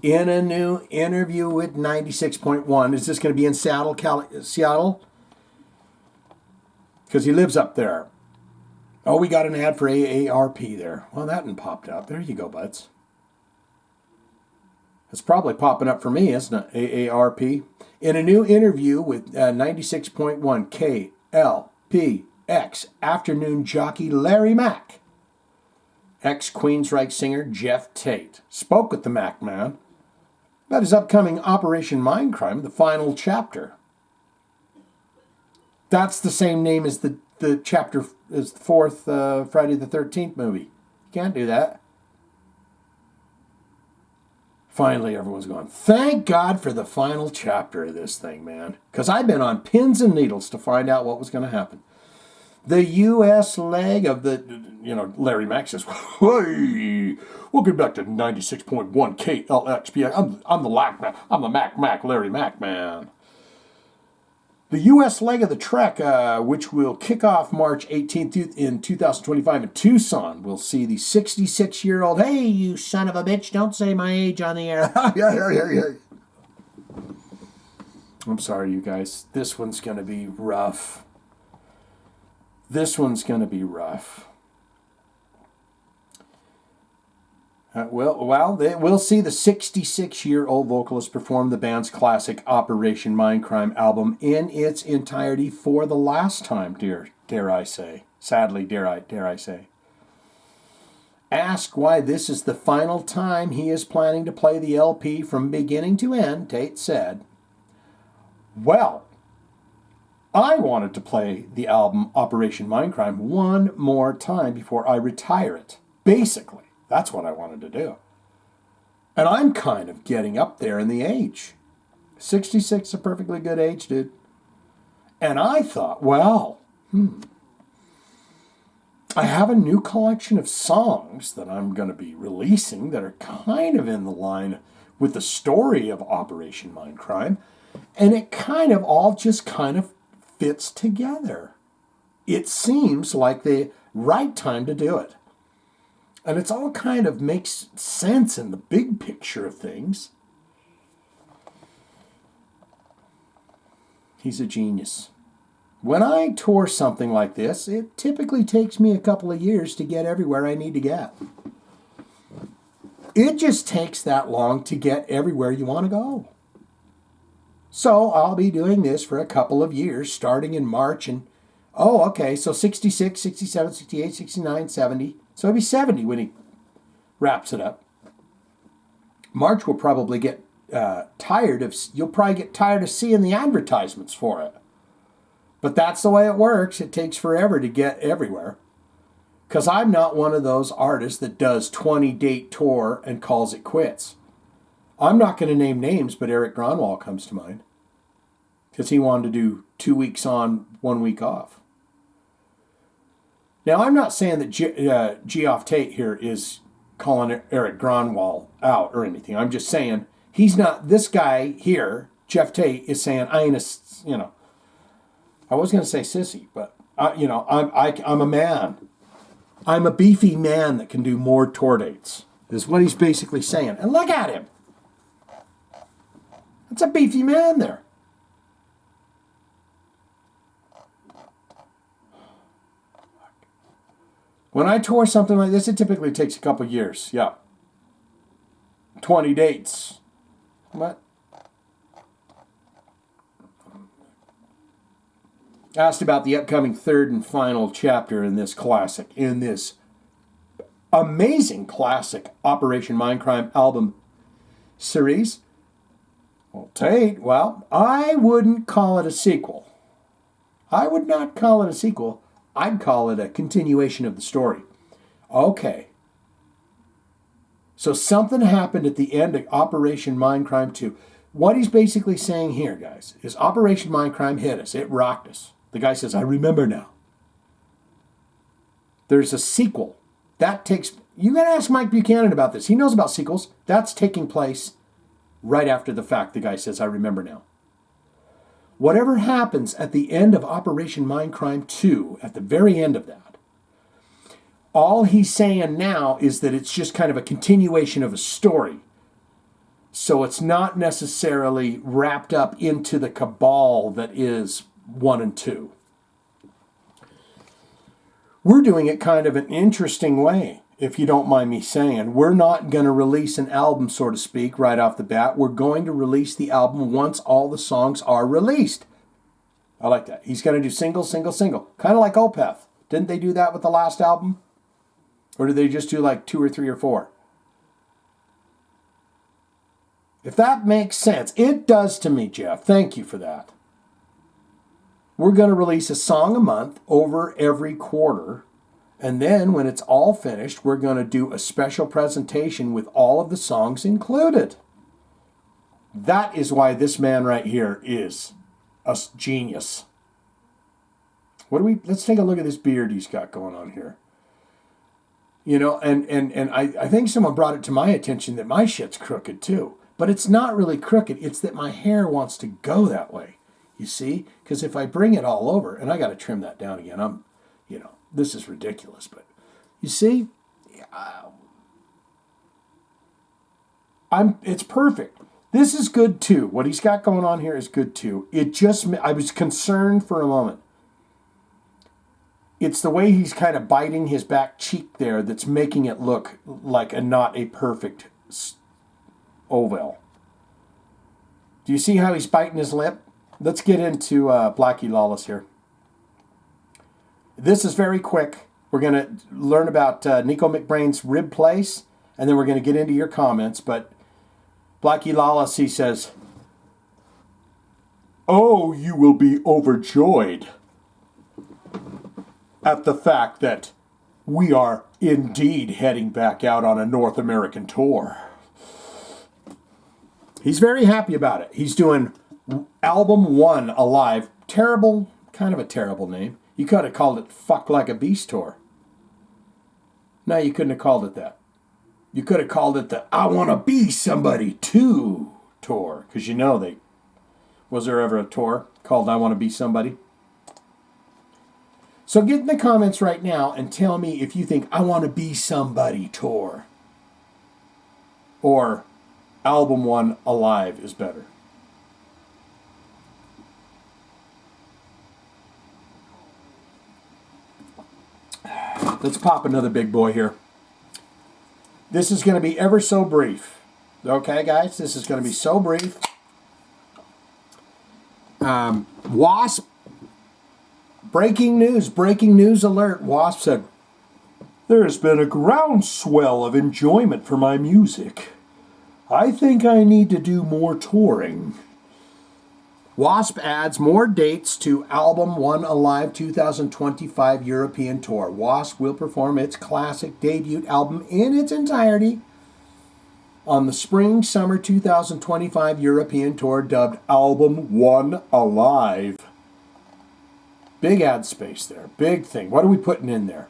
in a new interview with 96.1. Is this going to be in Seattle? Because he lives up there. Oh, we got an ad for AARP there. Well, that one popped up. There you go, buds. It's probably popping up for me, isn't it? AARP. In a new interview with 96.1 KLPX afternoon jockey Larry Mack, ex-Queensryche singer Geoff Tate spoke with the Mack man about his upcoming Operation Mindcrime, the final chapter. That's the same name as the chapter, as the fourth Friday the 13th movie. You can't do that. Finally, everyone's going, thank God for the final chapter of this thing, man. Because I've been on pins and needles to find out what was going to happen. The U.S. leg of the, Larry Mack says, hey, welcome back to 96.1 KLXP. I'm the Mac, Larry Mack, man. The U.S. leg of the trek, which will kick off March 18th in 2025 in Tucson, will see the 66-year-old, hey, you son of a bitch, don't say my age on the air. I'm sorry, you guys. This one's going to be rough. We'll see the 66-year-old vocalist perform the band's classic Operation Mindcrime album in its entirety for the last time, dare I say. Sadly, dare I say. Asked why this is the final time he is planning to play the LP from beginning to end, Tate said, well, I wanted to play the album Operation Mindcrime one more time before I retire it. Basically. That's what I wanted to do. And I'm kind of getting up there in the age. 66 is a perfectly good age, dude. And I thought, I have a new collection of songs that I'm going to be releasing that are kind of in the line with the story of Operation Mindcrime. And it kind of all just kind of fits together. It seems like the right time to do it. And it's all kind of makes sense in the big picture of things. He's a genius. When I tour something like this, it typically takes me a couple of years to get everywhere I need to get. It just takes that long to get everywhere you want to go. So I'll be doing this for a couple of years, starting in March. And, so 66, 67, 68, 69, 70. So he'll be 70 when he wraps it up. March will probably get you'll probably get tired of seeing the advertisements for it. But that's the way it works. It takes forever to get everywhere. Because I'm not one of those artists that does 20-date tour and calls it quits. I'm not going to name names, but Eric Gronwall comes to mind. Because he wanted to do 2 weeks on, 1 week off. Now, I'm not saying that Geoff Tate here is calling Eric Gronwall out or anything. I'm just saying he's not, this guy here, Geoff Tate, is saying, I was going to say sissy, but, I'm a man. I'm a beefy man that can do more tour dates, is what he's basically saying. And look at him. That's a beefy man there. When I tour something like this, it typically takes a couple years. Yeah. 20 dates. What? Asked about the upcoming third and final chapter in this classic, in this amazing classic Operation Mindcrime album series. Well, Tate, I wouldn't call it a sequel. I would not call it a sequel. I'd call it a continuation of the story. Okay. So something happened at the end of Operation Mindcrime 2. What he's basically saying here, guys, is Operation Mindcrime hit us. It rocked us. The guy says, I remember now. There's a sequel. You got to ask Mike Buchanan about this. He knows about sequels. That's taking place right after the fact. The guy says, I remember now. Whatever happens at the end of Operation Mindcrime 2, at the very end of that, all he's saying now is that it's just kind of a continuation of a story. So it's not necessarily wrapped up into the cabal that is 1 and 2. We're doing it kind of an interesting way, if you don't mind me saying. We're not going to release an album, so to speak, right off the bat. We're going to release the album once all the songs are released. I like that. He's going to do single, single, single. Kind of like Opeth. Didn't they do that with the last album? Or did they just do like 2 or 3 or 4? If that makes sense. It does to me, Jeff. Thank you for that. We're going to release a song a month over every quarter. And then when it's all finished, we're going to do a special presentation with all of the songs included. That is why this man right here is a genius. Let's take a look at this beard he's got going on here. You know, and I think someone brought it to my attention that my shit's crooked too. But it's not really crooked. It's that my hair wants to go that way. You see? Because if I bring it all over, and I got to trim that down again, this is ridiculous. But you see, it's perfect. This is good too. What he's got going on here is good too. I was concerned for a moment. It's the way he's kind of biting his back cheek there that's making it look like not a perfect oval. Do you see how he's biting his lip? Let's get into Blackie Lawless here. This is very quick. We're going to learn about Nicko McBrain's rib place, and then we're going to get into your comments. But Blackie Lawless, he says, "Oh, you will be overjoyed at the fact that we are indeed heading back out on a North American tour." He's very happy about it. He's doing album 1 Alive. Terrible, kind of a terrible name. You could have called it Fuck Like a Beast Tour. No, you couldn't have called it that. You could have called it the I Want to Be Somebody 2 tour. Because was there ever a tour called I Want to Be Somebody? So get in the comments right now and tell me if you think I Want to Be Somebody tour or album 1 Alive is better. Let's pop another big boy here. This is going to be ever so brief. Okay, guys? This is going to be so brief. Wasp. Breaking news alert. Wasp said, "There has been a groundswell of enjoyment for my music. I think I need to do more touring." Wasp adds more dates to Album 1 Alive 2025 European Tour. Wasp will perform its classic debut album in its entirety on the Spring-Summer 2025 European Tour dubbed Album 1 Alive. Big ad space there. Big thing. What are we putting in there?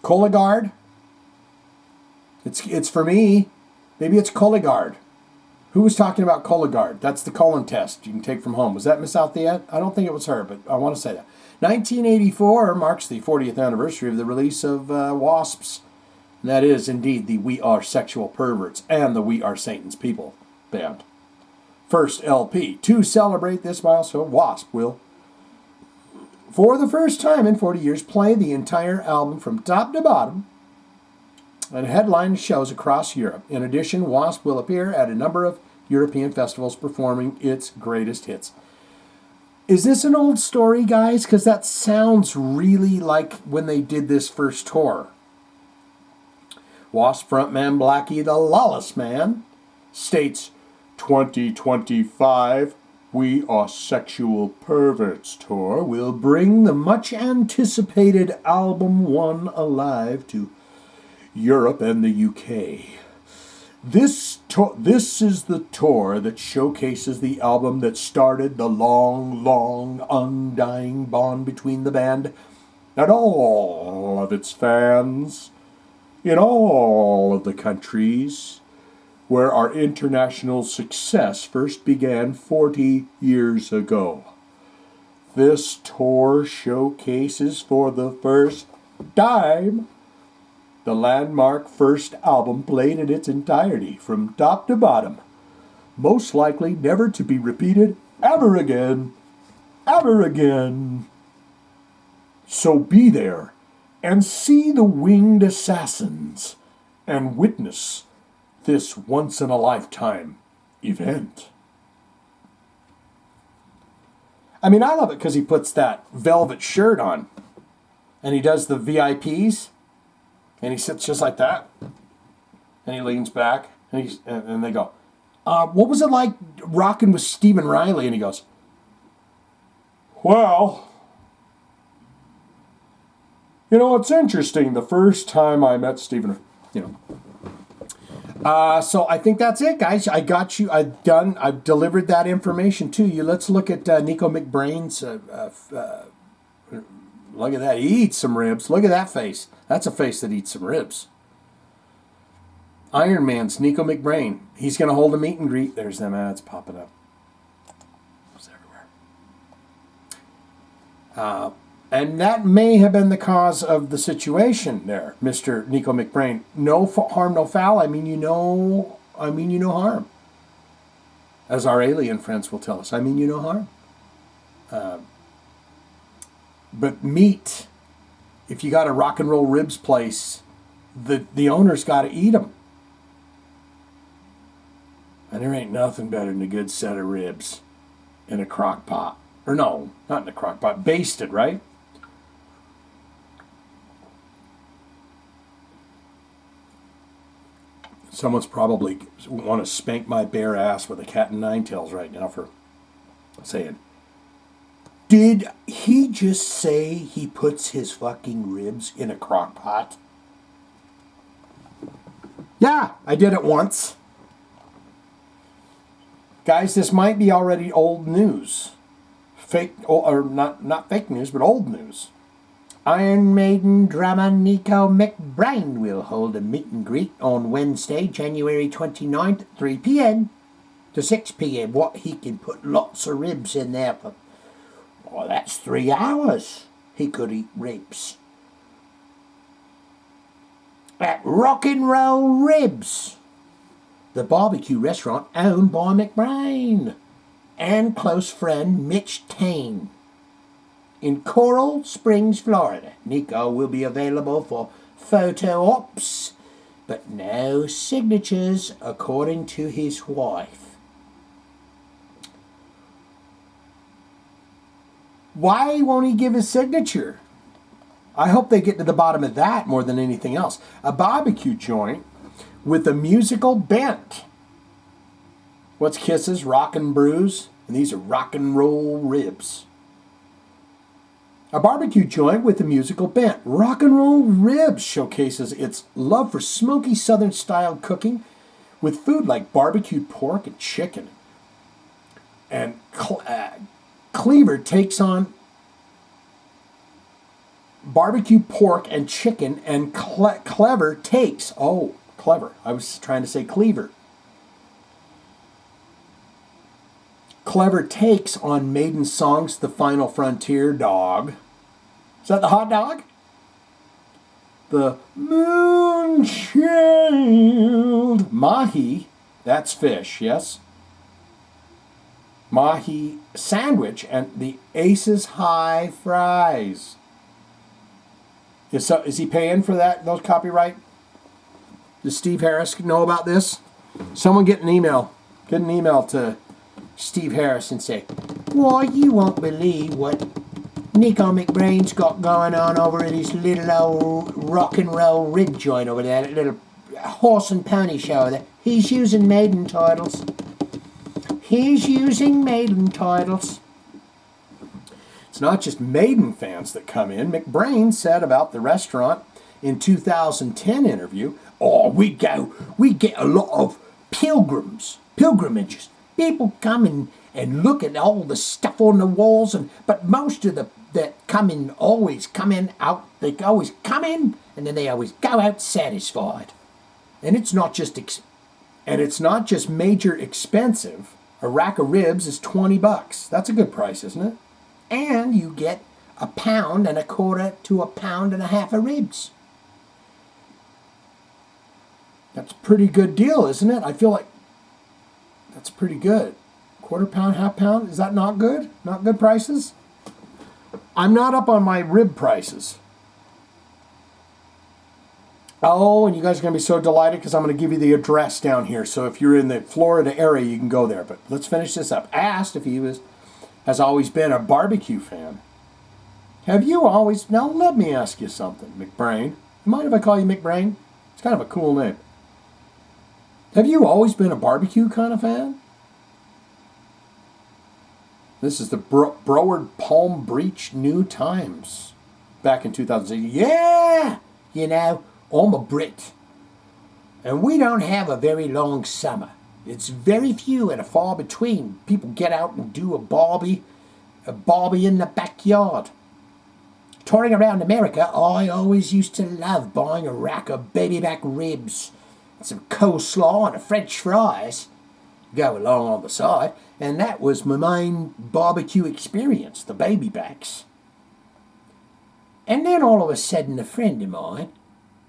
Cologuard? It's for me. Maybe it's Cologuard. Who was talking about Cologuard? That's the colon test you can take from home. Was that Miss Althea? I don't think it was her, but I want to say that. 1984 marks the 40th anniversary of the release of Wasps. And that is indeed the We Are Sexual Perverts and the We Are Satan's People band. First LP. To celebrate this milestone, Wasp will, for the first time in 40 years, play the entire album from top to bottom and headline shows across Europe. In addition, Wasp will appear at a number of European festivals performing its greatest hits. Is this an old story, guys? Because that sounds really like when they did this first tour. Wasp frontman Blackie the Lawless Man states, 2025 We Are Sexual Perverts Tour will bring the much anticipated Album 1 Alive to Europe and the UK. This is the tour that showcases the album that started the long, undying bond between the band and all of its fans in all of the countries where our international success first began 40 years ago. This tour showcases for the first time the landmark first album played in its entirety, from top to bottom, most likely never to be repeated ever again. So be there and see the winged assassins and witness this once-in-a-lifetime event. I mean, I love it because he puts that velvet shirt on and he does the VIPs. And he sits just like that. And he leans back. And they go, what was it like rocking with Stephen Riley? And he goes, well, it's interesting. The first time I met Stephen, So I think that's it, guys. I got you. I've delivered that information to you. Let's look at Nicko McBrain's. Look at that. He eats some ribs. Look at that face. That's a face that eats some ribs. Iron Man's Nicko McBrain. He's going to hold a meet and greet. There's them ads popping up. It's everywhere. And that may have been the cause of the situation there, Mr. Nicko McBrain. No harm, no foul. I mean, you know harm. As our alien friends will tell us. I mean, you know harm. But meat, if you got a rock and roll ribs place, the owner's got to eat them. And there ain't nothing better than a good set of ribs in a crock pot. Or no, not in a crock pot. Basted, right? Someone's probably want to spank my bare ass with a cat and nine tails right now for saying, did he just say he puts his fucking ribs in a crock pot? Yeah, I did it once. Guys, this might be already old news. Fake, or not fake news, but old news. Iron Maiden drummer Nicko McBrain will hold a meet and greet on Wednesday, January 29th at 3 p.m. to 6 p.m. What, he can put lots of ribs in there for... Oh, that's 3 hours he could eat ribs. At Rock and Roll Ribs, the barbecue restaurant owned by McBrain and close friend Mitch Tane in Coral Springs, Florida. Nicko will be available for photo ops, but no signatures, according to his wife. Why won't he give his signature? I hope they get to the bottom of that more than anything else. A barbecue joint with a musical bent. What's Kisses? Rock and Brews. And these are rock and roll ribs. A barbecue joint with a musical bent. Rock and Roll Ribs showcases its love for smoky southern style cooking with food like barbecued pork and chicken. And Cleaver takes on barbecue pork and chicken, and Clever takes... Oh, Clever. I was trying to say Cleaver. Clever takes on Maiden Song's The Final Frontier dog. Is that the hot dog? The Moonchild Mahi, that's fish, yes? Mahi sandwich and the Aces High fries. Is he paying for that, those copyright? Does Steve Harris know about this? Someone get an email. Get an email to Steve Harris and say, why, you won't believe what Nicko McBrain's got going on over at his little old rock and roll rib joint over there, that little horse and pony show there. He's using Maiden titles. He's using Maiden titles. It's not just Maiden fans that come in. McBrain said about the restaurant in 2010 interview, oh, we get a lot of pilgrimages. People come and look at all the stuff on the walls, but most of that always come in and then they always go out satisfied. And it's not just major expensive. A rack of ribs is $20. That's a good price, isn't it? And you get 1.25 pounds to 1.5 pounds of ribs. That's a pretty good deal, isn't it? I feel like that's pretty good. 1/4 pound, 1/2 pound, is that not good? Not good prices? I'm not up on my rib prices. Oh, and you guys are going to be so delighted because I'm going to give you the address down here. So if you're in the Florida area, you can go there. But let's finish this up. Asked if he has always been a barbecue fan. Have you always... Now, let me ask you something, McBrain. You mind if I call you McBrain? It's kind of a cool name. Have you always been a barbecue kind of fan? This is the Broward Palm Beach New Times. Back in 2006. Yeah! You know, I'm a Brit.
And we don't have a very long summer. It's very few and far between people get out and do a barbie in the backyard. Touring around America, I always used to love buying a rack of baby back ribs, some coleslaw and a French fries, go along on the side, and that was my main barbecue experience, the baby backs. And then all of a sudden a friend of mine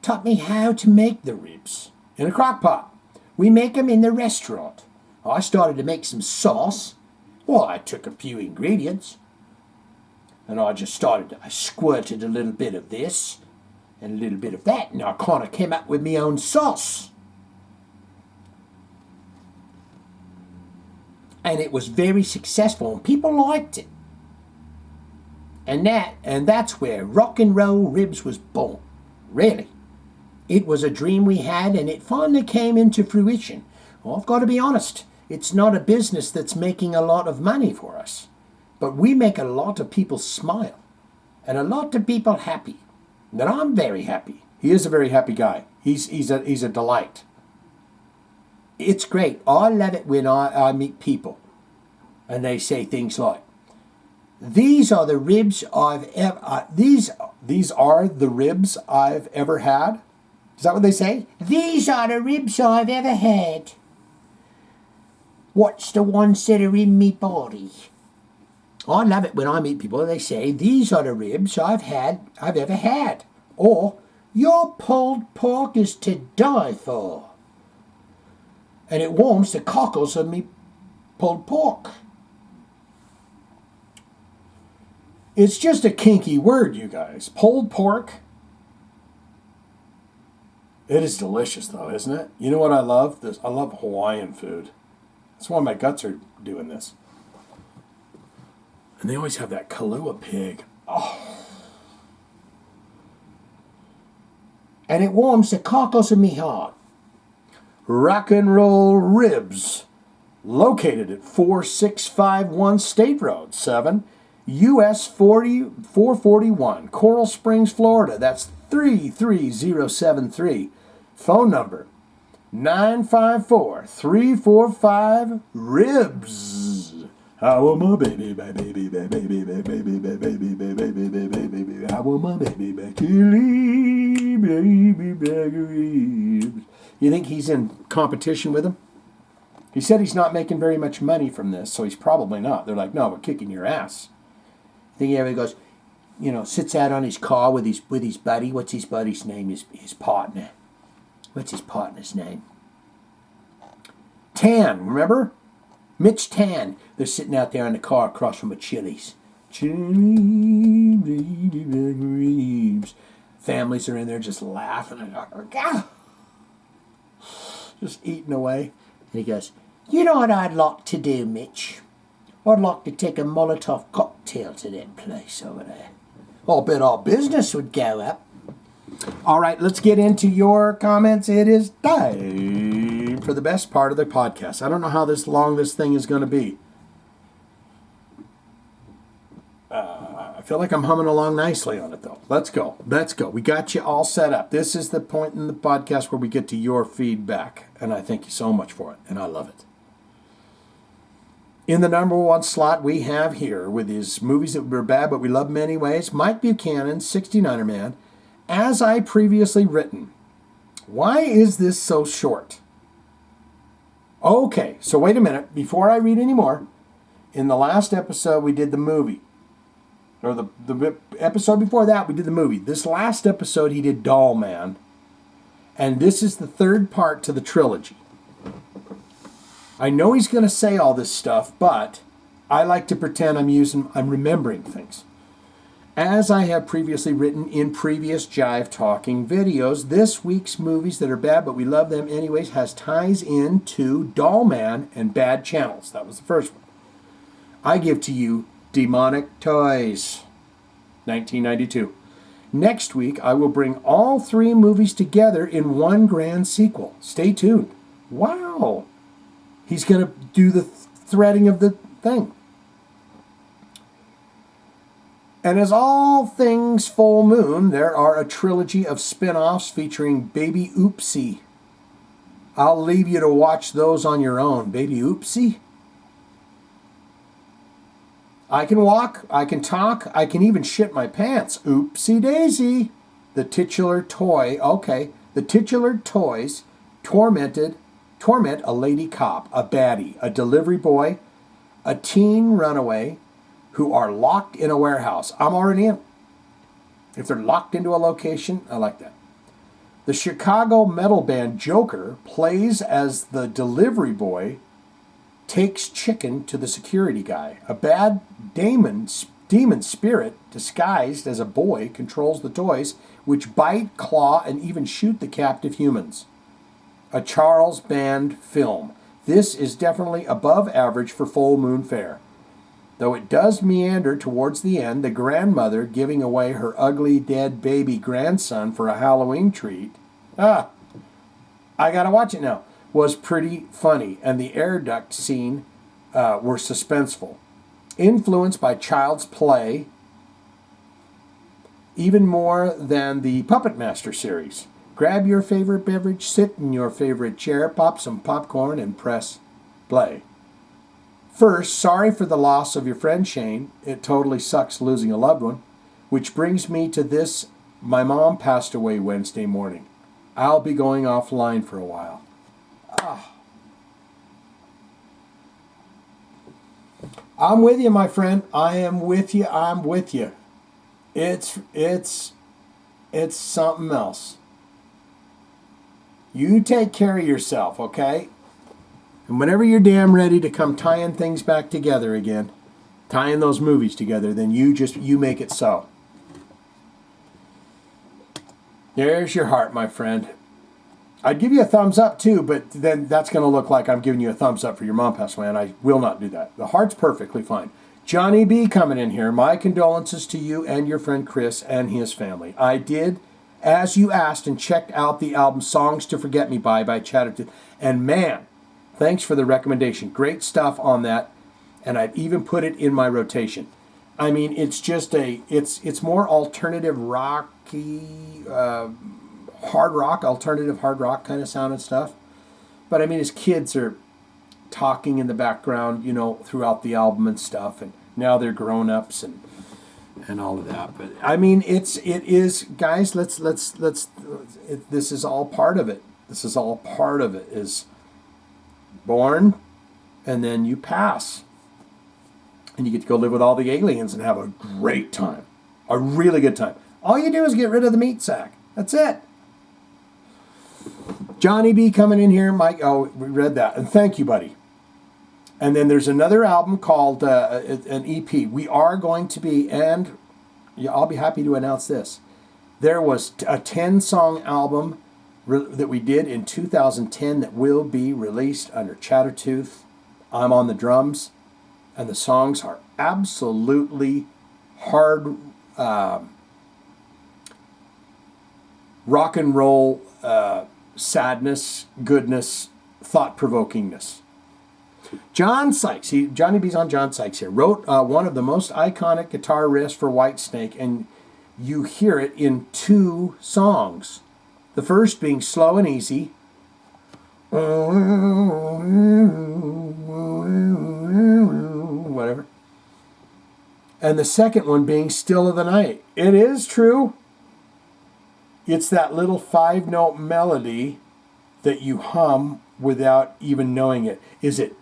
taught me how to make the ribs in a crock pot. We make them in the restaurant. I started to make some sauce. Well, I took a few ingredients and I squirted a little bit of this and a little bit of that, and I kind of came up with my own sauce. And it was very successful and people liked it. And that's where rock and roll ribs was born. Really. It was a dream we had, and it finally came into fruition. Well, I've got to be honest, it's not a business that's making a lot of money for us. But we make a lot of people smile, and a lot of people happy. And I'm very happy.
He is a very happy guy. He's a delight.
It's great. I love it when I meet people, and they say things like, these are the ribs I've ever...
These are the ribs I've ever had? Is that what they say?
These are the ribs I've ever had. What's the ones that are in me body? I love it when I meet people and they say, these are the ribs I've ever had. Or, your pulled pork is to die for. And it warms the cockles of me pulled pork.
It's just a kinky word, you guys. Pulled pork. It is delicious, though, isn't it? You know what I love? I love Hawaiian food. That's why my guts are doing this. And they always have that Kahlua pig. Oh.
And it warms the cockles of me heart.
Rock and Roll Ribs. Located at 4651 State Road 7, US 441, Coral Springs, Florida. That's 33073. Phone number 954-345-RIBS. I want my baby back, baby back, baby back, baby back, baby back, baby back, baby back. I want my baby back to leave, baby back ribs. You think he's in competition with him? He said he's not making very much money from this, so he's probably not. They're like, no, we're kicking your ass.
I think he ever goes, sits out on his car with his buddy. What's his buddy's name? His partner. What's his partner's name?
Tan, remember?
Mitch Tan. They're sitting out there in the car across from a Chili's. Families are in there just laughing.
Just eating away.
And he goes, you know what I'd like to do, Mitch? I'd like to take a Molotov cocktail to that place over there. I'll bet our business would go up.
All right, let's get into your comments. It is time for the best part of the podcast. I don't know how long this thing is going to be. I feel like I'm humming along nicely on it, though. Let's go. We got you all set up. This is the point in the podcast where we get to your feedback, and I thank you so much for it, and I love it. In the number one slot we have here, with his movies that were bad but we love them anyways, Mike Buchanan, 69er Man, As I Previously Written. Why is this so short? Okay, so wait a minute. Before I read any more, in the last episode we did the movie. Or the episode before that we did the movie. This last episode he did Doll Man. And this is the third part to the trilogy. I know he's going to say all this stuff, but I like to pretend I'm remembering things. As I have previously written in previous Jive Talking videos, this week's movies that are bad, but we love them anyways, has ties into Doll Man and Bad Channels. That was the first one. I give to you Demonic Toys, 1992. Next week, I will bring all three movies together in one grand sequel. Stay tuned. Wow. He's going to do the threading of the thing. And as all things full moon, there are a trilogy of spin-offs featuring Baby Oopsie.
I'll leave you to watch those on your own, baby. Oopsie. I can walk, I can talk, I can even shit my pants. Oopsie daisy. The titular toy, okay. The titular toys torment a lady cop, a baddie, a delivery boy, a teen runaway who are locked in a warehouse. I'm already in. If they're locked into a location, I like that. The Chicago metal band Joker plays as the delivery boy takes chicken to the security guy. A bad demon spirit disguised as a boy controls the toys, which bite, claw, and even shoot the captive humans. A Charles Band film. This is definitely above average for full moon fare. Though it does meander towards the end, the grandmother giving away her ugly dead baby grandson for a Halloween treat, I gotta watch it now, was pretty funny, and the air duct scene were suspenseful. Influenced by Child's Play, even more than the Puppet Master series. Grab your favorite beverage, sit in your favorite chair, pop some popcorn, and press play. First, sorry for the loss of your friend Shane. It totally sucks losing a loved one. Which brings me to this. My mom passed away Wednesday morning. I'll be going offline for a while. I'm with you, my friend. I am with you. I'm with you. It's something else. You take care of yourself, okay? And whenever you're damn ready to come tying things back together again, tying those movies together, then you make it so. There's your heart, my friend. I'd give you a thumbs up too, but then that's going to look like I'm giving you a thumbs up for your mom passed away, and I will not do that. The heart's perfectly fine. Johnny B coming in here. My condolences to you and your friend Chris and his family. I did, as you asked, and checked out the album Songs to Forget Me by Chattertooth. And man, thanks for the recommendation. Great stuff on that, and I'd even put it in my rotation. I mean, it's just it's more alternative rocky, alternative hard rock kind of sound and stuff. But I mean, his kids are talking in the background, throughout the album and stuff, and now they're grown-ups and all of that. But I mean, it is, guys, this is all part of it. This is all part of it, is born, and then you pass. And you get to go live with all the aliens and have a great time. A really good time. All you do is get rid of the meat sack. That's it. Johnny B coming in here. Mike, we read that. And thank you, buddy. And then there's another album called an EP. We are going to be, and I'll be happy to announce this. There was a 10-song album that we did in 2010 that will be released under Chattertooth. I'm on the drums. And the songs are absolutely hard rock and roll sadness, goodness, thought-provokingness. John Sykes, Johnny B's on John Sykes here, wrote one of the most iconic guitar riffs for Whitesnake, and you hear it in 2 songs. The first being Slow and Easy. Whatever. And the second one being Still of the Night. It is true. It's that little 5-note melody that you hum without even knowing it. Is it?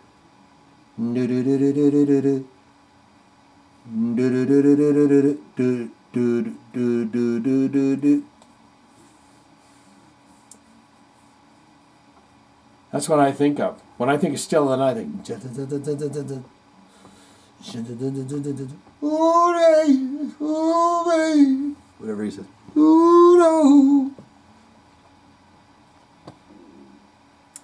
That's what I think of. When I think of Still of the Night, I think... whatever he says.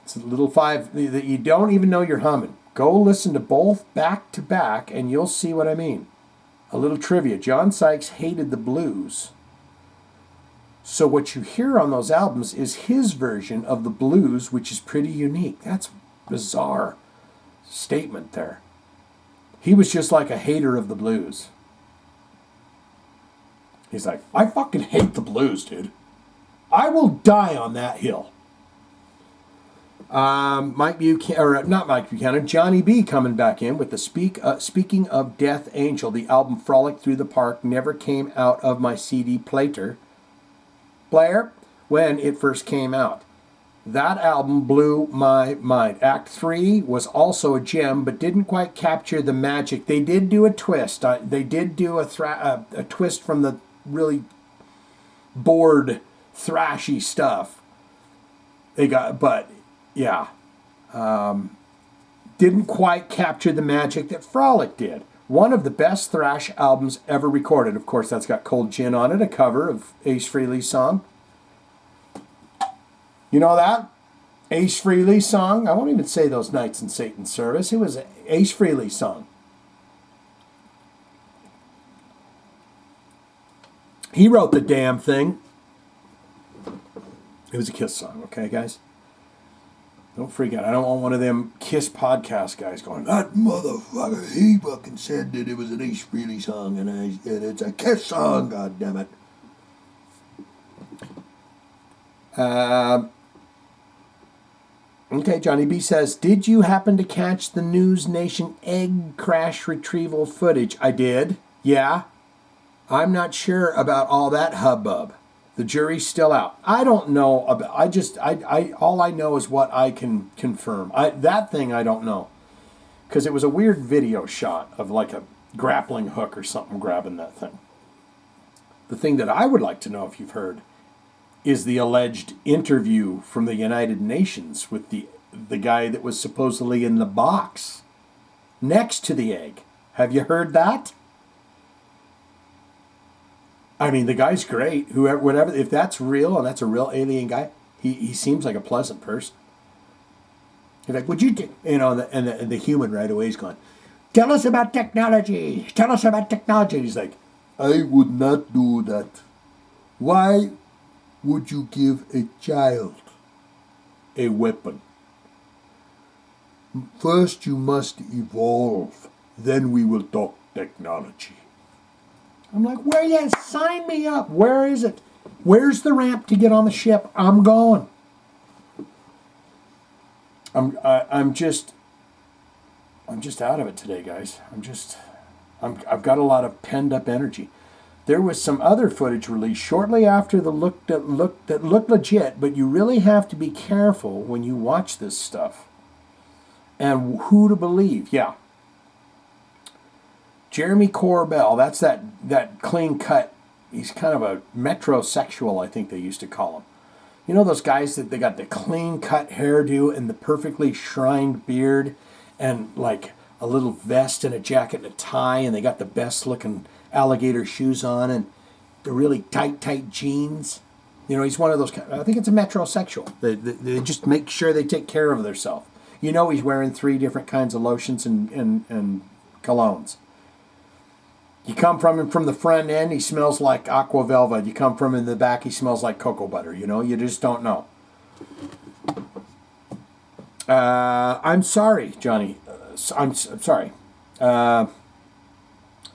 It's a little 5 that you don't even know you're humming. Go listen to both back to back and you'll see what I mean. A little trivia. John Sykes hated the blues. So what you hear on those albums is his version of the blues, which is pretty unique. That's a bizarre statement there. He was just like a hater of the blues. He's like, I fucking hate the blues, dude. I will die on that hill.
Mike Buchanan, or not Mike Buchanan, Johnny B coming back in with the Speaking of Death Angel, the album Frolic Through the Park never came out of my CD player when it first came out. That album blew my mind. Act 3 was also a gem, but didn't quite capture the magic. They did do a twist. They did do a twist from the really bored, thrashy stuff. Yeah. Didn't quite capture the magic that Frolic did. One of the best thrash albums ever recorded. Of course, that's got Cold Gin on it, a cover of Ace Frehley's song. You know that? Ace Frehley's song? I won't even say those nights in Satan's service. It was Ace Frehley's song. He wrote the damn thing. It was a Kiss song, okay, guys? Don't freak out. I don't want one of them Kiss podcast guys going, that motherfucker, he fucking said that it was an Ace Frehley song and it's a Kiss song, God damn it. Okay, Johnny B says, did you happen to catch the News Nation egg crash retrieval footage? I did, yeah. I'm not sure about all that hubbub. The jury's still out. I don't know about. All I know is what I can confirm. That thing I don't know, because it was a weird video shot of like a grappling hook or something grabbing that thing. The thing that I would like to know, if you've heard, is the alleged interview from the United Nations with the guy that was supposedly in the box next to the egg. Have you heard that? I mean, the guy's great. Whatever, if that's real and that's a real alien guy, he seems like a pleasant person. He's like, would you, and the human right away is going, tell us about technology. Tell us about technology. He's like, I would not do that. Why would you give a child a weapon? First, you must evolve. Then we will talk technology. I'm like, where you sign me up? Where is it? Where's the ramp to get on the ship? I'm going. I'm just out of it today, guys. I've got a lot of pent up energy. There was some other footage released shortly after that looked legit, but you really have to be careful when you watch this stuff. And who to believe? Yeah. Jeremy Corbell, that's that clean cut. He's kind of a metrosexual, I think they used to call him. You know those guys that they got the clean cut hairdo and the perfectly shrined beard and like a little vest and a jacket and a tie, and they got the best looking alligator shoes on and the really tight jeans. You know, he's one of those. I think it's a metrosexual. They just make sure they take care of themselves. You know, he's wearing 3 different kinds of lotions and colognes. You come from him from the front end, he smells like Aqua Velva. You come from him in the back, he smells like cocoa butter. You know, you just don't know. I'm sorry, Johnny. I'm sorry.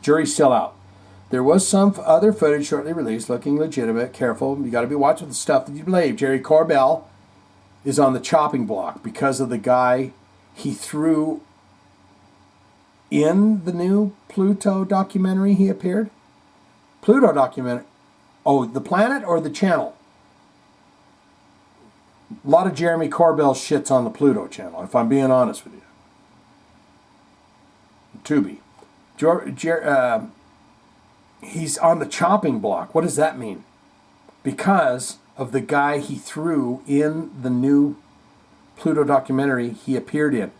Jury's still out. There was some other footage shortly released looking legitimate. Careful. You got to be watching the stuff that you believe. Jerry Corbell is on the chopping block because of the guy he threw in the new Pluto documentary he appeared. Pluto documentary. Oh, the planet or the channel? A lot of Jeremy Corbell shits on the Pluto channel, if I'm being honest with you. Tubi. He's on the chopping block. What does that mean? Because of the guy he threw in the new Pluto documentary he appeared in.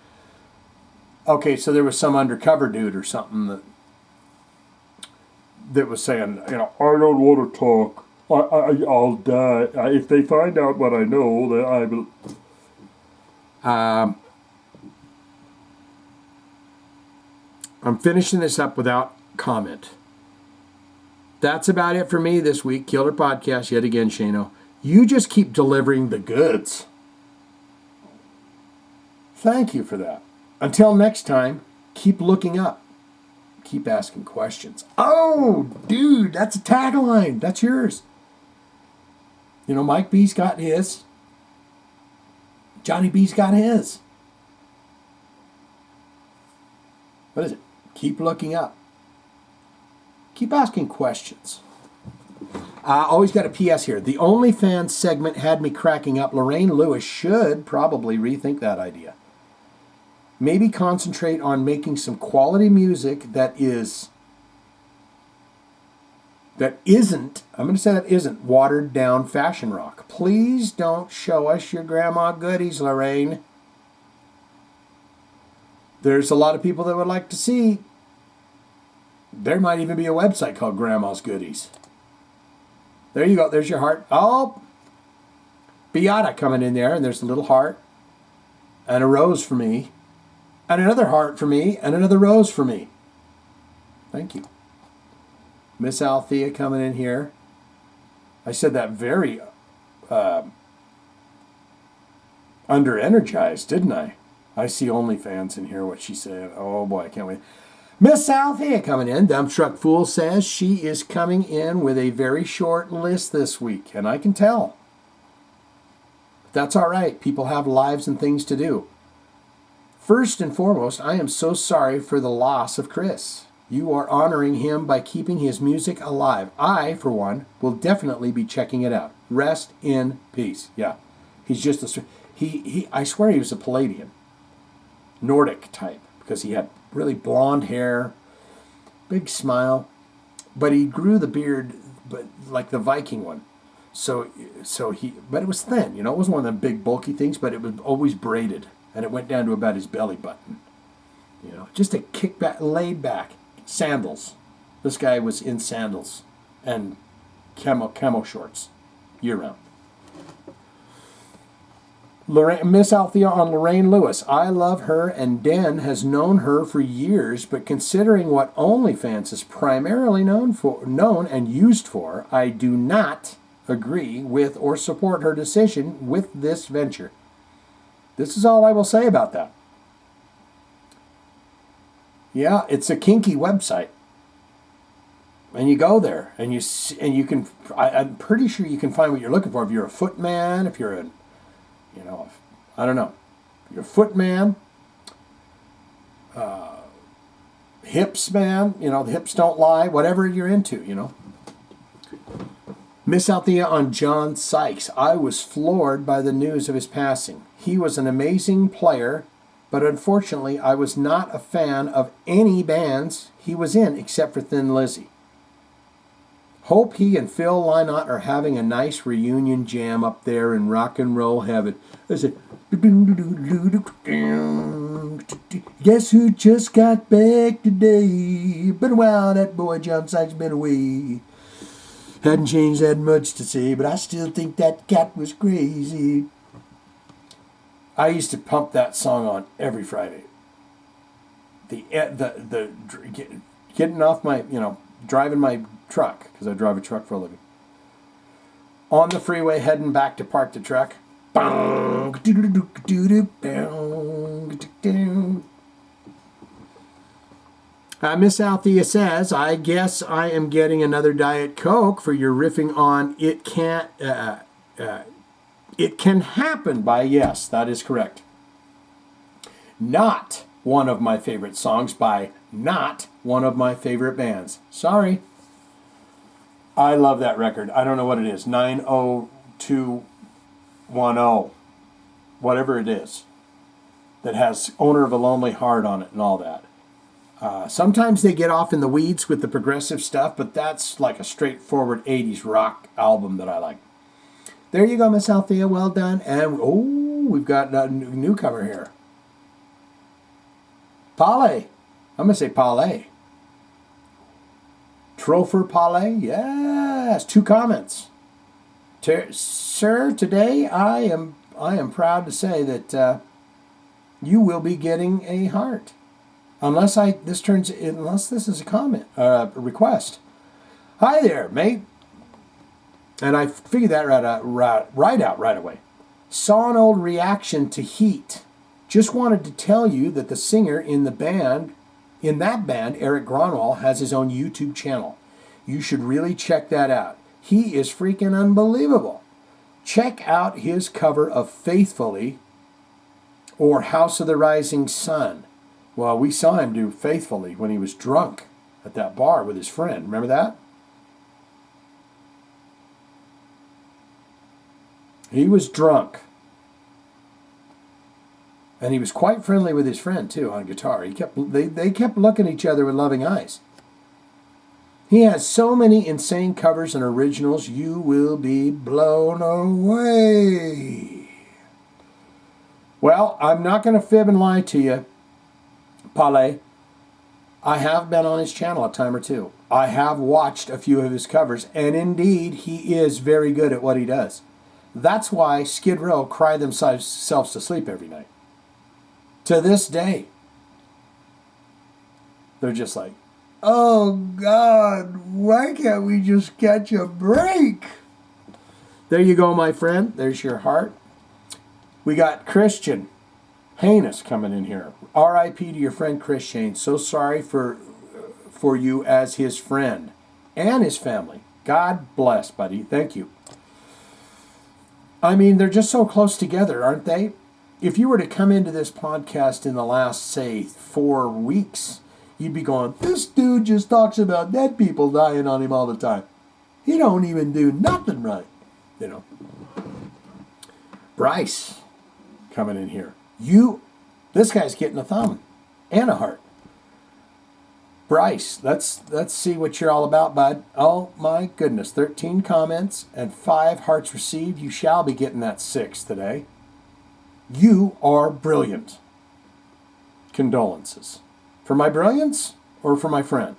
Okay, so there was some undercover dude or something that was saying, you know, I don't want to talk. I'll die. If they find out what I know, then I will. I'm finishing this up without comment. That's about it for me this week. Killer Podcast yet again, Shano. You just keep delivering the goods. Thank you for that. Until next time, keep looking up. Keep asking questions. Oh, dude, that's a tagline. That's yours. You know, Mike B's got his. Johnny B's got his. What is it? Keep looking up. Keep asking questions. Always got a PS here. The OnlyFans segment had me cracking up. Lorraine Lewis should probably rethink that idea. Maybe concentrate on making some quality music that isn't, I'm going to say that isn't watered down fashion rock. Please don't show us your grandma goodies, Lorraine. There's a lot of people that would like to see. There might even be a website called Grandma's Goodies. There you go. There's your heart. Oh, Beata coming in there, and there's a little heart, and a rose for me, and another heart for me, and another rose for me. Thank you. Miss Althea coming in here. I said that very under-energized, didn't I? I see OnlyFans in here, what she said. Oh boy, I can't wait. Miss Althea coming in. Dump Truck Fool says she is coming in with a very short list this week, and I can tell. That's all right. People have lives and things to do. First and foremost, I am so sorry for the loss of Chris. You are honoring him by keeping his music alive. I, for one, will definitely be checking it out. Rest in peace. Yeah. He's just a... I swear he was a Palladian. Nordic type. Because he had really blonde hair. Big smile. But he grew the beard, but like the Viking one. But it was thin. You know, it wasn't one of them big bulky things, but it was always braided. And it went down to about his belly button. You know, just a kick back, laid back. Sandals. This guy was in sandals and camo shorts year round. Miss Althea on Lorraine Lewis. I love her, and Den has known her for years, but considering what OnlyFans is primarily known and used for, I do not agree with or support her decision with this venture. This is all I will say about that. Yeah, it's a kinky website, and you go there, and you can. I'm pretty sure you can find what you're looking for. If you're a footman, if you're I don't know, you're a footman, hips man. You know, the hips don't lie. Whatever you're into, you know. Miss Althea on John Sykes. I was floored by the news of his passing. He was an amazing player. But unfortunately, I was not a fan of any bands he was in except for Thin Lizzy. Hope he and Phil Lynott are having a nice reunion jam up there in rock and roll heaven. There's a guess who just got back today? Been a while, that boy John Sykes been away. Hadn't changed that much to say, but I still think that cat was crazy. I used to pump that song on every Friday. Getting off my, driving my truck, because I drive a truck for a living. On the freeway, heading back to park the truck. Miss Althea says, I guess I am getting another Diet Coke for your riffing on It Can't... It Can Happen by Yes, that is correct. Not one of my favorite songs by not one of my favorite bands. Sorry. I love that record. I don't know what it is. 90210. Whatever it is. That has Owner of a Lonely Heart on it and all that. Sometimes they get off in the weeds with the progressive stuff, but that's like a straightforward 80s rock album that I like. There you go, Miss Althea. Well done. And, we've got a newcomer here. Palais. I'm going to say Palais. Trofer Palais. Yes. 2 comments. Sir, today I am proud to say that you will be getting a heart. Unless this is a comment, a request. Hi there, mate. And I figured that right out right away. Saw an old reaction to Heat. Just wanted to tell you that the singer in that band, Eric Gronwall, has his own YouTube channel. You should really check that out. He is freaking unbelievable. Check out his cover of Faithfully Or House of the Rising Sun. Well, we saw him do Faithfully when he was drunk at that bar with his friend. Remember that? He was drunk. And he was quite friendly with his friend, too, on guitar. They kept looking at each other with loving eyes. He has so many insane covers and originals, you will be blown away. Well, I'm not going to fib and lie to you, Palais. I have been on his channel a time or two. I have watched a few of his covers, and indeed, he is very good at what he does. That's why Skid Row cry themselves to sleep every night. To this day, they're just like, oh God, why can't we just catch a break? There you go, my friend. There's your heart. We got Christian Heinous coming in here. R.I.P. to your friend Chris Shane. So sorry for you as his friend and his family. God bless, buddy. Thank you. I mean, they're just so close together, aren't they? If you were to come into this podcast in the last, say, 4 weeks, you'd be going, this dude just talks about dead people dying on him all the time. He don't even do nothing right. You know. Bryce coming in here. This guy's getting a thumb and a heart. Bryce, let's see what you're all about, bud. Oh my goodness, 13 comments and 5 hearts received. You shall be getting that 6 today. You are brilliant. Condolences. For my brilliance or for my friend?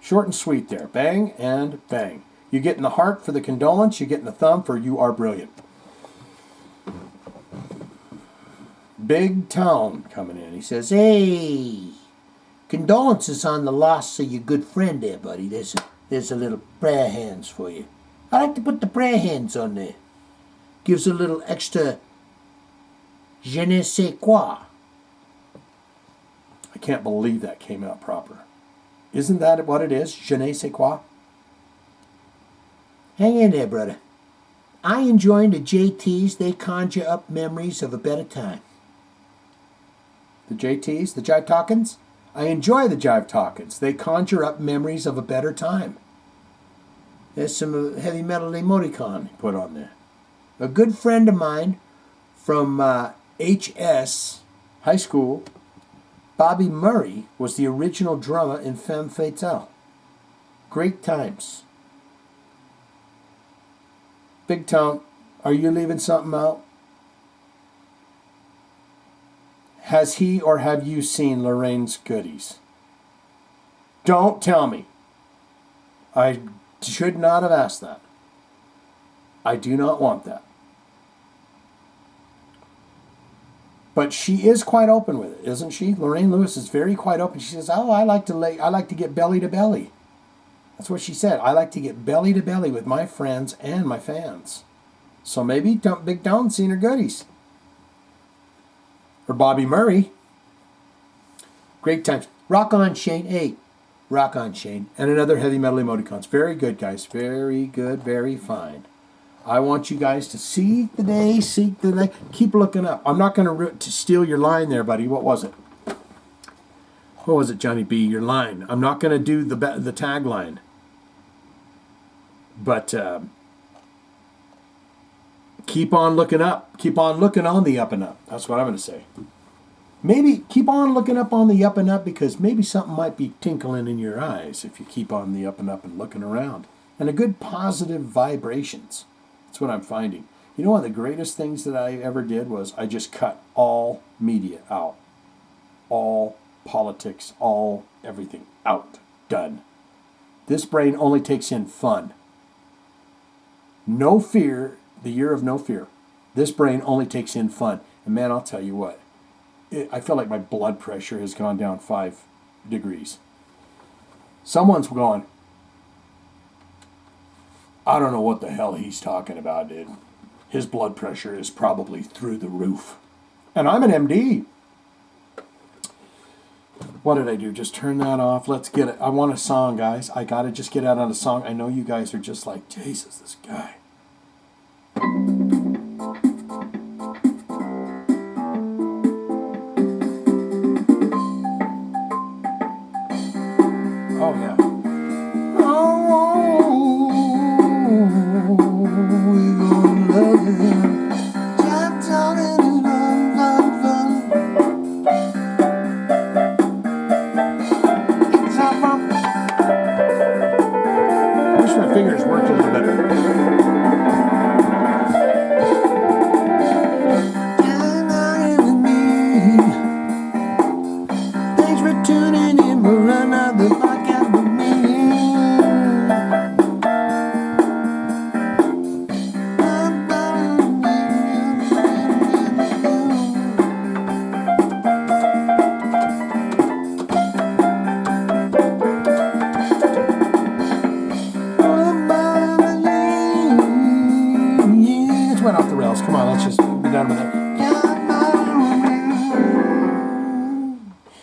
Short and sweet there. Bang and bang. You're getting the heart for the condolence. You're getting the thumb for you are brilliant. Big Town coming in. He says, hey, condolences on the loss of your good friend there, buddy. There's a little prayer hands for you. I like to put the prayer hands on there. Gives a little extra je ne sais quoi. I can't believe that came out proper. Isn't that what it is? Je ne sais quoi? Hang in there, brother. I enjoy the JTs. They conjure up memories of a better time. The JTs? The Jive Talkins? I enjoy the Jive Talkins. They conjure up memories of a better time. There's some heavy metal emoticon put on there. A good friend of mine from HS High School, Bobby Murray, was the original drummer in Femme Fatale. Great times. Big Town, are you leaving something out? Has he or have you seen Lorraine's goodies? Don't tell me. I should not have asked that. I do not want that. But she is quite open with it, isn't she? Lorraine Lewis is very quite open. She says, "Oh, I like to get belly to belly." That's what she said. I like to get belly to belly with my friends and my fans. So maybe Big Town's seen her goodies. Or Bobby Murray. Great times. Rock on, Shane. Hey, rock on, Shane. And another heavy metal emoticons. Very good, guys. Very good. Very fine. I want you guys to seek the day, seek the night. Keep looking up. I'm not going to steal your line there, buddy. What was it? What was it, Johnny B? Your line. I'm not going to do the tagline. But keep on looking up. Keep on looking on the up and up. That's what I'm going to say. Maybe keep on looking up on the up and up, because maybe something might be tinkling in your eyes if you keep on the up and looking around. And a good positive vibrations. That's what I'm finding. You know, one of the greatest things that I ever did was I just cut all media out. All politics, all everything out. Done. This brain only takes in fun. No fear, the year of no fear. This brain only takes in fun. And man, I'll tell you what. I feel like my blood pressure has gone down 5 degrees. Someone's gone, I don't know what the hell he's talking about, dude. His blood pressure is probably through the roof. And I'm an MD. What did I do? Just turn that off. Let's get it. I want a song, guys. I got to just get out on a song. I know you guys are just like, Jesus, this guy.
Jive talking is fun, fun, fun.
Wish my fingers worked a little better.